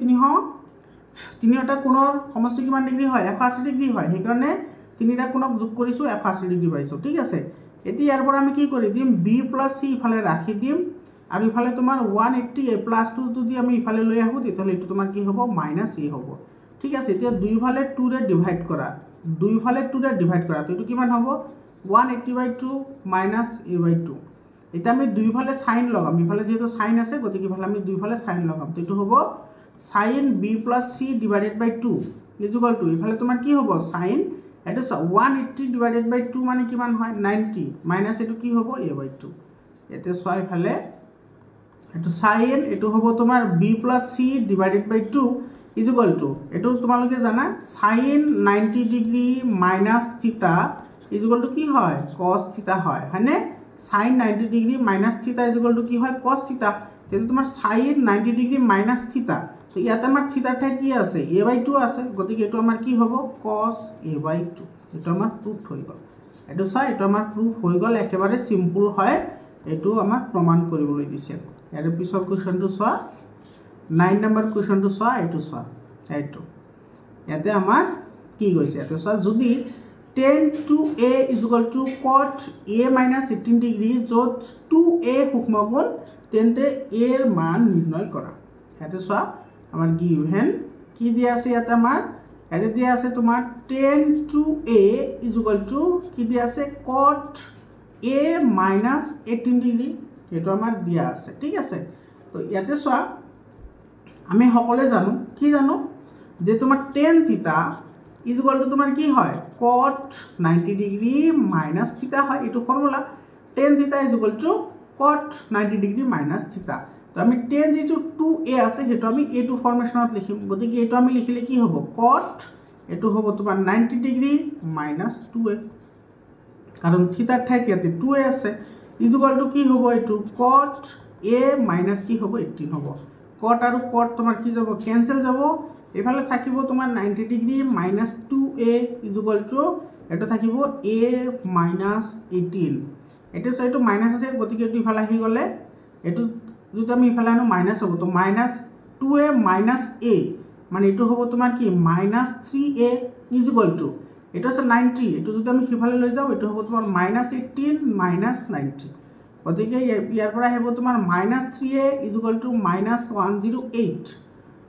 তিনিটা কোণৰ সমষ্টি কিমান ডিগ্ৰী হয় 180 ডিগ্ৰী হয় হেকাৰণে তিনিটা কোণক যোগ কৰিছো 180 ডিগ্ৰী পাইছো ঠিক আছে এতিয়া ইয়াৰ পৰা আমি কি কৰি দিম B + C ইফালে ৰাখি দিম আৰু ইফালে তোমাৰ 180 A + 2 যদি আমি ইফালে লৈ আহো তেতিয়াহলে এটো তোমাৰ কি হ'ব -a হ'ব ঠিক আছে এতিয়া দুইফালে 2 ৰে ডিভাইড কৰা দুইফালে 2 ৰে ডিভাইড কৰা তো এটো কিমান হ'ব 180/2 - a/2 এটা আমি দুইফালে sin লগাম ইফালে যেটো sin আছে গতিকে ইফালে আমি দুইফালে sin লগাম তো এটো হ'ব sin B + C / 2 = ইফালে তোমাৰ কি হ'ব sin এটো 180/2 মানে কিমান হয় 90 মাইনাস এটো কি হ'ব a/2 এতে সোয়া ইফালে এটো sin এটো হ'ব তোমাৰ B + C / 2 = এটো তোমালোকে জানা sin 90 ডিগ্ৰী - θ = কি হয় cos θ হয় হয়নে sin 90 ডিগ্ৰী - θ = কি হয় cos θ তেটো তোমাৰ sin 90 ডিগ্ৰী - θ তো ইয়াতে আমাৰ θ ঠাই কি আছে a/2 আছে গতিকে এটো আমাৰ কি হ'ব cos a/2 এটো আমাৰ প্ৰুফ হৈ গল এটো চাই এটো আমাৰ প্ৰুফ হৈ গল একেবাৰে সিম্পল হয় এটো আমাৰ প্ৰমাণ কৰিবলৈ দিছে ইয়াৰ পিছৰ কোৱেশ্চনটো চোৱা 9 নম্বৰ কোৱেশ্চনটো চোৱা এটো চোৱা এটো ইয়াতে আমাৰ কি গৈছে এটো চোৱা যদি tan 2a = cot a - 18 degree যত 2a সূক্ষ্মকোণ তেন্তে a এৰ মান নিৰ্ণয় কৰা ইয়াতে চোৱা আমাৰ গিভেন কি দিয়া আছে ইয়াতে আমাৰ ইয়াতে দিয়া আছে তোমাৰ tan 2a কি দিয়া আছে cot a minus 18 ডিগ্ৰী এটো আমাৰ দিয়া আছে ঠিক আছে তো ইয়াতে চোৱা আমি সকলে জানো কি জানো যে তোমাৰ tan থিটা তোমাৰ কি হয় cot 90 ডিগ্ৰী minus থিটা হয় এটো ফৰ্মুলা tan থিটা cot 90 ডিগ্ৰী minus থিটা তো আমি tan যেটো 2a আছে হেটো আমি a2 ফৰ্মেশনত লিখিম গতিকে এটো আমি লিখিলে কি হ'ব cot এটো হ'ব তোমাৰ 90 ডিগ্ৰী minus 2a কারণ থিটার ঠাইত ইয়াতে 2a আছে কি হ'ব এটো cot a minus কি হ'ব 18 হ'ব cot আৰু cot তোমাৰ কি যাব ক্যান্সেল যাব এফালে থাকিব তোমাৰ 90 ডিগ্ৰী minus 2a এটা থাকিব a minus 18 এটা সো এটো মাইনাস আছে গতিকে এটো ইফালে আহি গলে এটো যদি আমি ইফালে আনো মাইনাস হ'ব তো minus 2a minus a মানে এটো হ'ব তোমাৰ কি minus 3a এটা আছে 90 এটো যদি আমি সিফালে লৈ যাও এটো হ'ব তোমাৰ minus 18 minus 90 গতিকে ইয়াৰ পৰা আহিব তোমাৰ minus 3a minus 108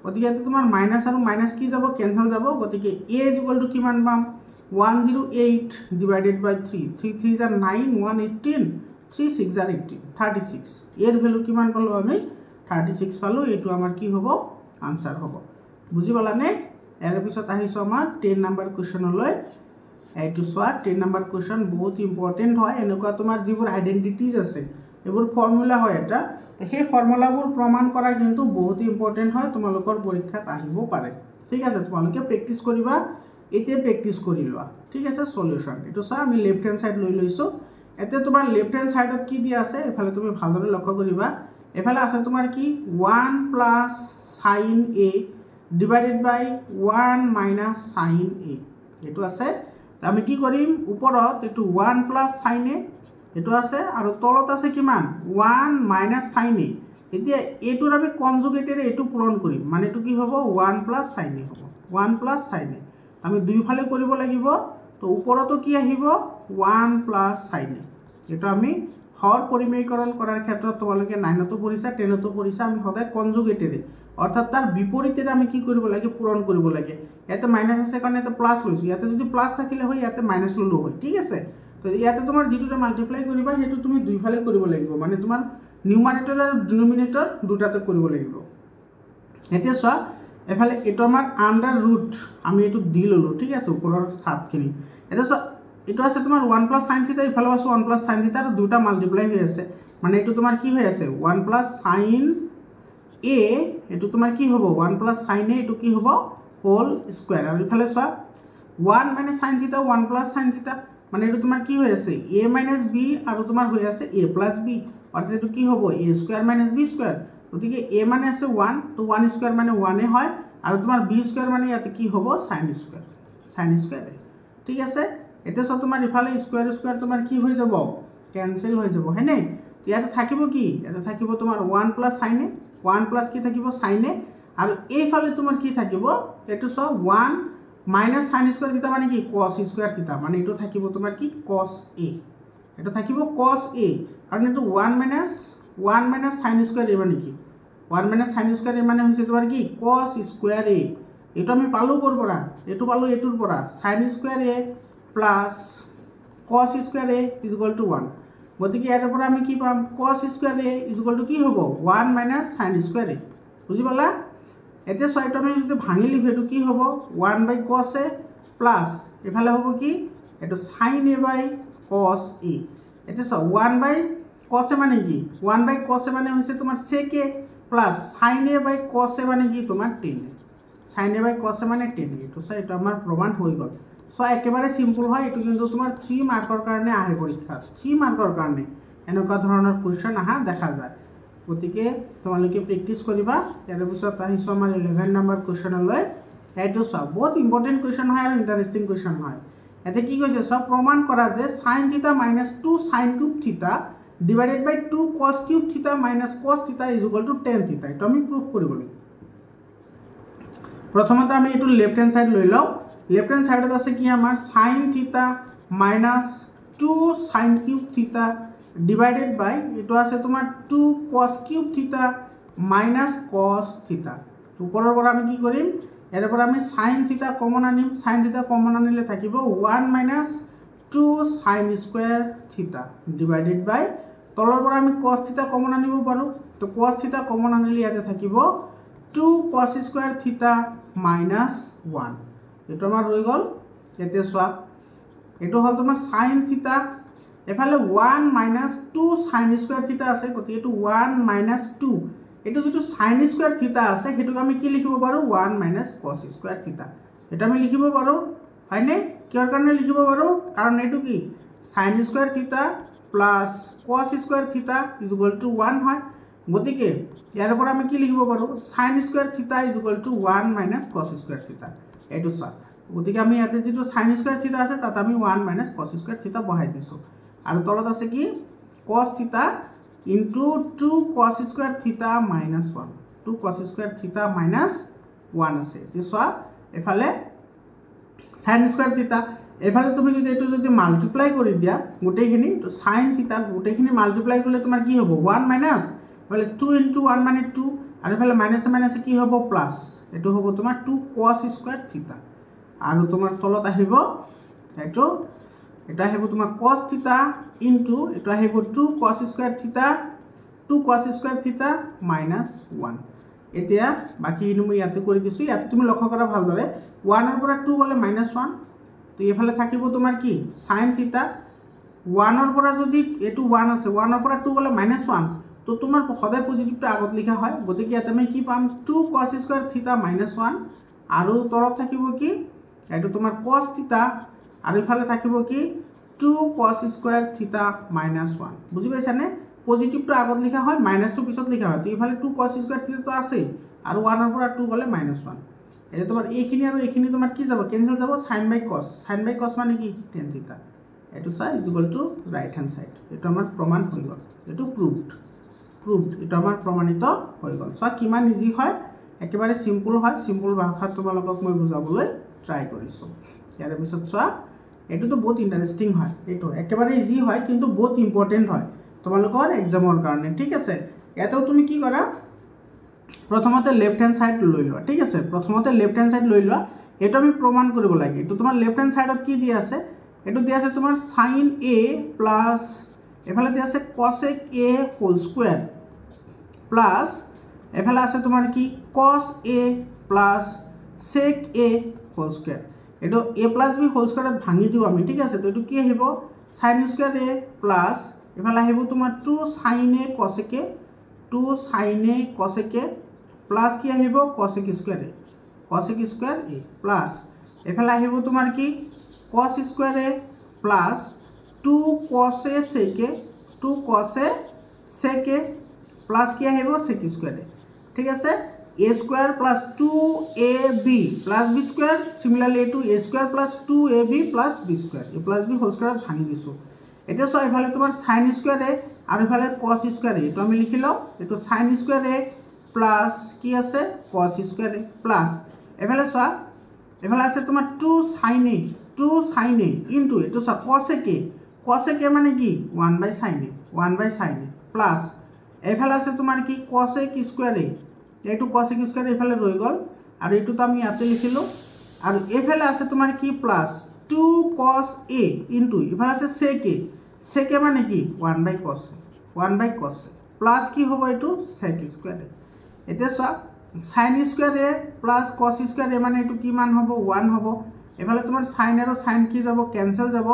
গতিকে এটো তোমাৰ মাইনাস আৰু মাইনাস কি যাব ক্যান্সেল যাব গতিকে a কিমান পাম 108 divided by 3 3 3s are 9 118 3 6 are 18 36 এর ভ্যালু কিমান পালো আমি 36 পালো এটো আমাৰ কি হ'ব आंसर হ'ব বুজি পালানে এৰ পিছত আহিছো আমাৰ 10 নাম্বাৰ কোশ্চেন লৈ এইটো সোৱা 10 নাম্বাৰ কোশ্চেন বহুত ইম্পৰ্টেন্ট হয় এনেকুৱা তোমাৰ যিবোৰ আইডেন্টিটিজ আছে এবোৰ ফৰ্মুলা হয় এটা সেই ফৰ্মুলাবোৰ প্ৰমাণ কৰা কিন্তু বহুত ইম্পৰ্টেন্ট হয় তোমালোকৰ পৰীক্ষাত আহিব পাৰে ঠিক আছে তোমালোকে প্ৰেক্টিস কৰিবা এতে প্ৰেক্টিস কৰি লোৱা ঠিক আছে সলিউশন এটো সা আমি লেফট হ্যান্ড সাইড লৈ লৈছো এতে তোমাৰ লেফট হ্যান্ড সাইডত কি দিয়া আছে এফালে তুমি ভালদৰে লক্ষ্য কৰিবা এফালে আছে তোমাৰ কি 1 plus sin a divided by 1 minus sin a এটো আছে আমি কি কৰিম ওপৰত এটো 1 plus sin a এটো আছে আৰু তলত আছে কিমান 1 minus sin a এতিয়া এটোৰ আমি কনজুগেটেৰে এটো পূৰণ কৰিম মানে এটো কি হ'ব 1 plus sin a হ'ব 1 plus sin a আমি দুইফালে কৰিব লাগিব তো ওপৰতো কি আহিব 1 plus sin a এটো আমি হৰ পৰিমেয়কৰণ কৰাৰ ক্ষেত্ৰত তোমালোকে 9তো পঢ়িছা 10তো পঢ়িছা আমি সদায় কনজুগেটেৰে অর্থাৎ তার বিপরীতের আমি কি করব লাগে পূরণ করব লাগে ইয়াতে মাইনাস আছে কারণে এতে প্লাস লইছো ইয়াতে যদি প্লাস থাকিলে হয় ইয়াতে মাইনাস ললো হয় ঠিক আছে তো ইয়াতে তোমার যেটোতে মাল্টিপ্লাই কৰিবা হেতু তুমি দুইফালে কৰিব লাগিব মানে তোমাৰ নিউমাৰেটৰ আৰ ডিনোমিনেটৰ দুটাতে কৰিব লাগিব এতিয়া সোয়া এফালে এটো আমাৰ আন্ডাৰ ৰুট আমি এটো দি ললো ঠিক আছে উপৰৰ সাতখিনি এটা সোয়া এটো আছে তোমাৰ 1 plus sin থিটা ইফালে আছে 1 plus sin থিটা আৰু দুটা মাল্টিপ্লাই হৈ আছে মানে এটো তোমাৰ কি হৈ আছে 1 plus sin a এটো তোমাৰ কি হ'ব 1 plus sin a এটো কি হ'ব হোল স্কয়ার আৰু ইফালে সোয়া 1 minus sin থিটা 1 plus sin থিটা মানে এটো তোমাৰ কি হৈ আছে a minus b আৰু তোমাৰ হৈ আছে a plus b অর্থাৎ এটো কি হ'ব a square minus b square গতিকে a মানে আছে 1 তো 1 square মানে 1 এ হয় আৰু তোমাৰ b square মানে ইয়াতে কি হ'ব sin square ঠিক আছে এতে সব তোমাৰ ইফালে স্কয়াৰ স্কয়াৰ তোমাৰ কি হৈ যাব ক্যান্সেল হৈ যাব হয়নে ইয়াতে থাকিব কি ইয়াতে থাকিব তোমাৰ 1 plus sin a 1 plus কি থাকিব sin a আৰু এইফালে তোমাৰ কি থাকিব এটো সব 1 minus sin square থিটা মানে কি cos square থিটা মানে এটো থাকিব তোমাৰ কি cos a এটা থাকিব cos a কাৰণ এটো 1 minus sin square a মানে কি 1 minus sin square a মানে হৈছে তোমাৰ কি cos square a এটো আমি পালো কৰ পৰা এটো পালো এটোৰ পৰা sin square a plus cos square a is equal to 1 গতিকে ইয়াৰ পৰা আমি কি পাম cos square a is equal to কি হ'ব 1 minus sin square a বুজি পালা এতে সয়টো আমি যদি ভাঙি লিখো এটো কি হ'ব 1 by cos a plus এফালে হ'ব কি এটো sin a by cos a এতে 1 by cos a মানে কি 1 by cos a মানে হৈছে তোমাৰ sec a plus sin a by cos a মানে কি তোমাৰ tan a sin a by cos a মানে tan a তো সো এটা আমাৰ প্ৰমাণ হৈ গল সো একেবাৰে সিম্পল হয় এটো কিন্তু তোমাৰ 3 মাৰ্কৰ কাৰণে আহে পৰীক্ষা 3 মাৰ্কৰ কাৰণে এনেকুৱা ধৰণৰ কোৱেশ্চন আহা দেখা যায় গতিকে তোমালোকে প্ৰেক্টিস কৰিবা ইয়াৰ পিছত আহিছো আমাৰ 11 নম্বৰ কোৱেশ্চনলৈ এটো সব বহুত ইম্পৰ্টেন্ট কোৱেশ্চন হয় আৰু ইন্টাৰেষ্টিং কোৱেশ্চন হয় এতে কি কৈছে সব প্ৰমাণ কৰা যে sin থিটা - 2 sin কিউব থিটা ডিভাইডেড বাই 2 cos কিউব থিটা - cos থিটা ইজ ইকুয়াল টু tan থিটা এটা আমি প্রুফ কৰিব লাগিব প্ৰথমতে আমি এটো লেফট হ্যান্ড সাইড লৈ লও লেফট হ্যান্ড সাইডত আছে কি আমাৰ sin থিটা - 2 sin কিউব থিটা ডিভাইডেড বাই এটো আছে তোমাৰ 2 cos কিউব থিটা মাইনাছ কছ থিটা ওপৰৰ পৰা আমি কি কৰিম ইয়াৰ পৰা আমি সাইন থিটা কমন আনিম সাইন থিটা কমন আনিলে থাকিব 1 মাইনাছ 2 সাইন স্কয়াৰ থিটা ডিভাইডেড বাই তলৰ পৰা আমি কছ থিটা কমন আনিব পাৰো তো কছ থিটা কমন আনিলে ইয়াতে থাকিব 2 কছ স্কয়াৰ থিটা মাইনাছ 1 এটো আমাৰ হৈ গল এতে সোৱা এটো হল তোমাৰ সাইন থিটা এফালে 1 মাইনাছ 2 সাইন স্কয়াৰ থিটা আছে গতি এটো 1 মাইনাছ 2 এটো যেটো সাইন স্কয়াৰ থিটা আছে হেতু আমি কি লিখিব পাৰো 1 মাইনাছ কস স্কয়াৰ থিটা এটা আমি লিখিব পাৰো হয়নে কিহৰ কাৰণে লিখিব পাৰো কাৰণ এটো কি সাইন স্কয়াৰ থিটা প্লাস কস স্কয়াৰ থিটা ইজ ইকুৱেল টু 1 হয় গতিকে ইয়াৰ পৰা আমি কি লিখিব পাৰো সাইন স্কয়াৰ থিটা is equal to 1 minus cos square থিটা এটো সা গতিকে আমি ইয়াতে যেটো সাইন স্কয়াৰ থিটা আছে তাত আমি 1 মাইনাছ কস স্কয়াৰ থিটা বহাই দিছো আৰু তলত আছে কি cos থিটা into 2 cos square theta minus 1 2 cos square theta minus 1 আছে তিসোৱা এফালে sin square theta এফালে তুমি যদি এটো যদি মাল্টিপ্লাই কৰি দিয়া গোটেইখিনি তো sin theta গোটেইখিনি মাল্টিপ্লাই কৰিলে তোমাৰ কি হ'ব 1 মাইনাস এফালে 2 into 1 মানে 2 আৰু এফালে মাইনাস মাইনাস কি হ'ব প্লাস এটো হ'ব তোমাৰ 2 cos square theta আৰু তোমাৰ তলত আহিব এটো এটা হেবো তোমার cos থিটা ইনটু এটা হেবো 2 cos স্কয়ার থিটা 2 cos স্কয়ার থিটা মাইনাস 1 এতিয়া বাকি ইনু মই ইয়াতে কৰি দিছো ইয়াতে তুমি লক্ষ্য কৰা ভালদৰে 1 এৰ পৰা 2 গলে মাইনাস 1 তো এফালে থাকিব তোমাৰ কি sin থিটা 1 এৰ পৰা যদি এটো 1 আছে 1 এৰ পৰা 2 গলে মাইনাস 1 তো তোমাৰ সদায় পজিটিভটো আগত লিখা হয় গতিকে ইয়াতে আমি কি পাম 2 cos স্কয়ার থিটা মাইনাস 1 আৰু তলত থাকিব কি এটো তোমাৰ cos থিটা আৰু ইফালে থাকিব কি 2 cos স্কয়ার থিটা মাইনাস 1 বুজি পাইছানে পজিটিভটো আগত লিখা হয় মাইনাসটো পিছত লিখা হয় তো ইফালে 2 cos স্কয়ার থিটা তো আছে আৰু 1 এৰ পৰা 2 গলে মাইনাস 1 এটা তোমাৰ এইখিনি আৰু এইখিনি তোমাৰ কি যাব কেনসেল যাব sin by cos মানে কি tan থিটা এটো side is equal to right hand side এটা আমাৰ প্ৰমাণ হৈ গল এটো প্ৰুভড এটা আমাৰ প্ৰমাণিত হৈ গল সো কিমান ইজি হয় একেবাৰে সিম্পল হয় সিম্পল ভাষাত তোমালোকক মই বুজাবলৈ ট্ৰাই কৰিছো ইয়াৰ পিছত সোৱা এটো তো বহুত ইন্টাৰেস্টিং হয় এটো একেবাৰে ইজি হয় কিন্তু বহুত ইম্পৰ্টেন্ট হয় তোমালোকৰ এক্সামৰ কাৰণে ঠিক আছে এটাও তুমি কি কৰা প্ৰথমতে লেফট হ্যান্ড সাইড লৈ লোৱা ঠিক আছে প্ৰথমতে লেফট হ্যান্ড সাইড লৈ লোৱা এটো আমি প্ৰমাণ কৰিব লাগে এটো তোমাৰ লেফট হ্যান্ড সাইডত কি দি আছে এটো দি আছে তোমাৰ sin a প্লাস এফালে দি আছে cosec a whole square plus এফালে আছে তোমাৰ কি cos a plus sec a whole square এটো a plus b হোল স্কয়ারত ভাঙি দিও আমি ঠিক আছে তো এটো কি আহিব sin স্কয়ার a প্লাস এফালে আহিব তোমাৰ 2 sin a cosec a 2 sin a cosec a plus কি আহিব cosec স্কয়ার a প্লাস এফালে আহিব তোমাৰ কি cos square a plus 2 cos a sec a 2 cos a sec a plus কি আহিব sec স্কয়ার a ঠিক আছে a square plus 2ab plus b square similarly to a square plus 2ab plus b square a plus b whole square ভাঙি দিছো এটা so এফালে তোমাৰ sin square a আৰু এফালে cos square a এটো আমি লিখিলো এটো sin square a plus কি আছে cos square a plus এফালে সো এফালে আছে তোমাৰ 2 sin a into এটো সো cosec a মানে কি 1 by sin a plus এফালে আছে তোমাৰ কি cosec square a এটো cosec স্কয়াৰ এফালে ৰৈ গল আৰু এটো তো আমি ইয়াতে লিখিলো আৰু এফালে আছে তোমাৰ কি প্লাস 2 cos a ইনটু এফালে আছে sec a মানে কি 1 by cos প্লাস কি হ'ব এটো sec স্কয়ার এতে সা sin square a plus cos square a মানে এটো কি মান হ'ব 1 হ'ব এফালে তোমাৰ sin আৰু sin কি যাব ক্যান্সেল যাব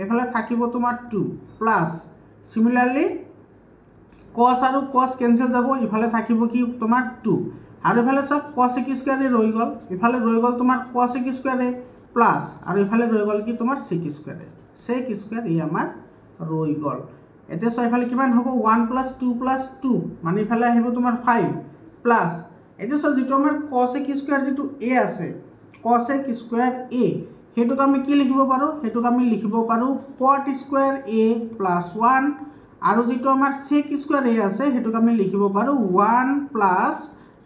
এফালে থাকিব তোমাৰ 2 প্লাস সিমিলাৰলি cos আৰু cos ক্যান্সেল যাব ইফালে থাকিব কি তোমাৰ 2 আৰু ইফালে সব cosec স্কয়াৰ এ ৰৈ গল ইফালে ৰৈ গল তোমাৰ cosec স্কয়াৰ এ প্লাস আৰু ইফালে ৰৈ গল কি তোমাৰ sec স্কয়াৰ ই আমাৰ ৰৈ গল এতে সব ইফালে কিমান হ'ব 1 + 2 + 2 মানে ইফালে আহিব তোমাৰ 5 প্লাস এতে সব যেটো আমাৰ cosec স্কয়াৰ যেটো a আছে cosec স্কয়াৰ a হেতুক আমি কি লিখিব পাৰো হেতুক আমি লিখিব পাৰো cot স্কয়াৰ a + 1 আৰু যেটো আমাৰ sec স্কয়াৰ a আছে হেতুক আমি লিখিব পাৰো 1 প্লাস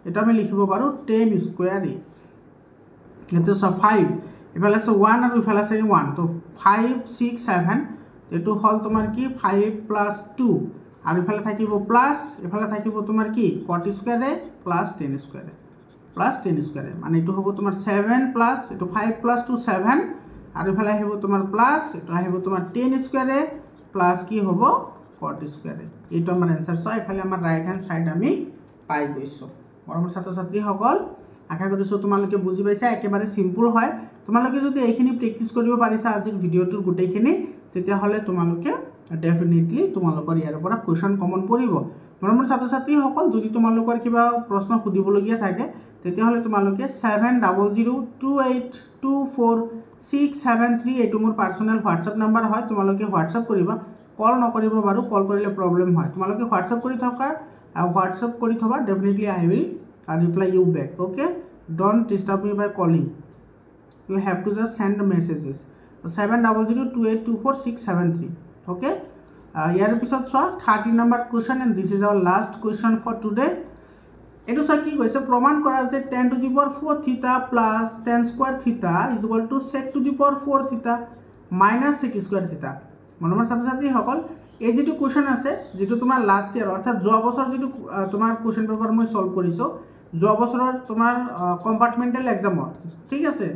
এটা আমি লিখিব পাৰো tan স্কয়াৰ a এটো সব 5 ইফালে আছে 1 আৰু ইফালে আছে 1 তো 5 6 7 এটো হল তোমাৰ কি 5 + 2 আৰু ইফালে থাকিব প্লাস ইফালে থাকিব তোমাৰ কি cot স্কয়াৰে প্লাস tan স্কয়াৰে প্লাস tan স্কয়াৰে মানে এটো হ'ব তোমাৰ 7 প্লাস এটো 5 প্লাস 2 7 আৰু ইফালে আহিব তোমাৰ প্লাস এটো আহিব তোমাৰ tan স্কয়াৰে প্লাস কি হ'ব cot স্কয়াৰে এটো আমাৰ आंसर সো ইফালে আমাৰ ৰাইট হ্যান্ড সাইড আমি পাই গৈছো মৰমৰ ছাত্ৰ ছাত্ৰী সকল আশা কৰিছো তোমালোকে বুজি পাইছা একেবাৰে সিম্পল হয় তোমালোকে যদি এইখিনি প্ৰ্যাকটিছ কৰিব পাৰিছা আজিৰ ভিডিওটোৰ গুটেইখিনি তেতিয়া হলে তোমালোকে ডেফিনেটলি তোমালোকৰ ইয়াৰ পৰা কোৱেশ্চন কমন পৰিব মৰমৰ ছাত্ৰ ছাত্ৰী সকল যদি তোমালোকৰ কিবা প্ৰশ্ন সুধিবলগীয়া থাকে তেতিয়া হলে তোমালোকে 7002824673 এটো মোৰ পাৰ্সোনাল WhatsApp নম্বৰ হয় তোমালোকে WhatsApp কৰিবা কল নকৰিব বাৰু কল কৰিলে প্ৰবলেম হয় তোমালোকে WhatsApp কৰি থকা WhatsApp কৰি থবা definitely I will reply you back okay don't disturb me by calling you have to just send messages 7002824673 okay ইয়াৰ পিছত চোৱা 30 number question and this is our last question for today এটো সা কি কৈছে প্ৰমাণ কৰা যে tan to the power 4 theta plus tan square theta is equal to sec to the power 4 theta minus sec square theta মনৰ ছাত্ৰ ছাত্ৰী সকল এই যেটো কোৱেশ্চন আছে যেটো তোমাৰ লাষ্ট ইয়াৰ অৰ্থাৎ যোৱা বছৰ যেটো তোমাৰ কোৱেশ্চন পেপাৰ মই সলভ কৰিছো যোৱা বছৰৰ তোমাৰ কম্পাৰ্টমেন্টাল এক্সামৰ ঠিক আছে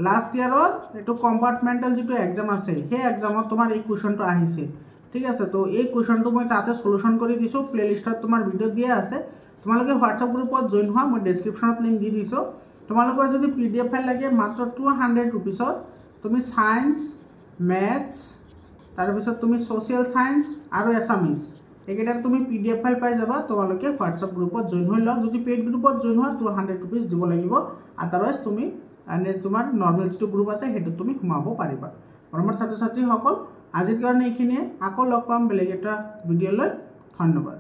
লাষ্ট ইয়াৰৰ এটো কম্পাৰ্টমেন্টাল যেটো এক্সাম আছে হে এক্সামত তোমাৰ এই কোৱেশ্চনটো আহিছে ঠিক আছে তো এই কোৱেশ্চনটো মই তাতে সলিউশন কৰি দিছো প্লেলিষ্টত তোমাৰ ভিডিও দিয়া আছে তোমালোকে WhatsApp গ্ৰুপত জয়েন হোৱা মই ডেসক্ৰিপচনত লিংক দি দিছো তোমালোকৰ যদি PDF ফাইল লাগে মাত্ৰ 200 रुपीसত তুমি সায়েন্স ম্যাথছ তাৰ পিছত তুমি সোশ্যাল সায়েন্স আৰু এছামিজ একেটাৰ তুমি PDF ফাইল পাই যাবা তোমালোকে WhatsApp গ্ৰুপত জয়েন হৈ লওক যদি পেইড গ্ৰুপত জয়েন হোৱা 200 रुपीस দিব লাগিব আদাৰৱাইজ তুমি আনে তোমাৰ নৰমাল যেটো গ্ৰুপ আছে হেতু তুমি ঘুমাব পাৰিবা মৰমৰ ছাত্ৰ ছাত্ৰী সকল আজিৰ কাৰণে এইখিনিয়ে আকৌ লগ পাম বেলেগ এটা ভিডিও লৈ ধন্যবাদ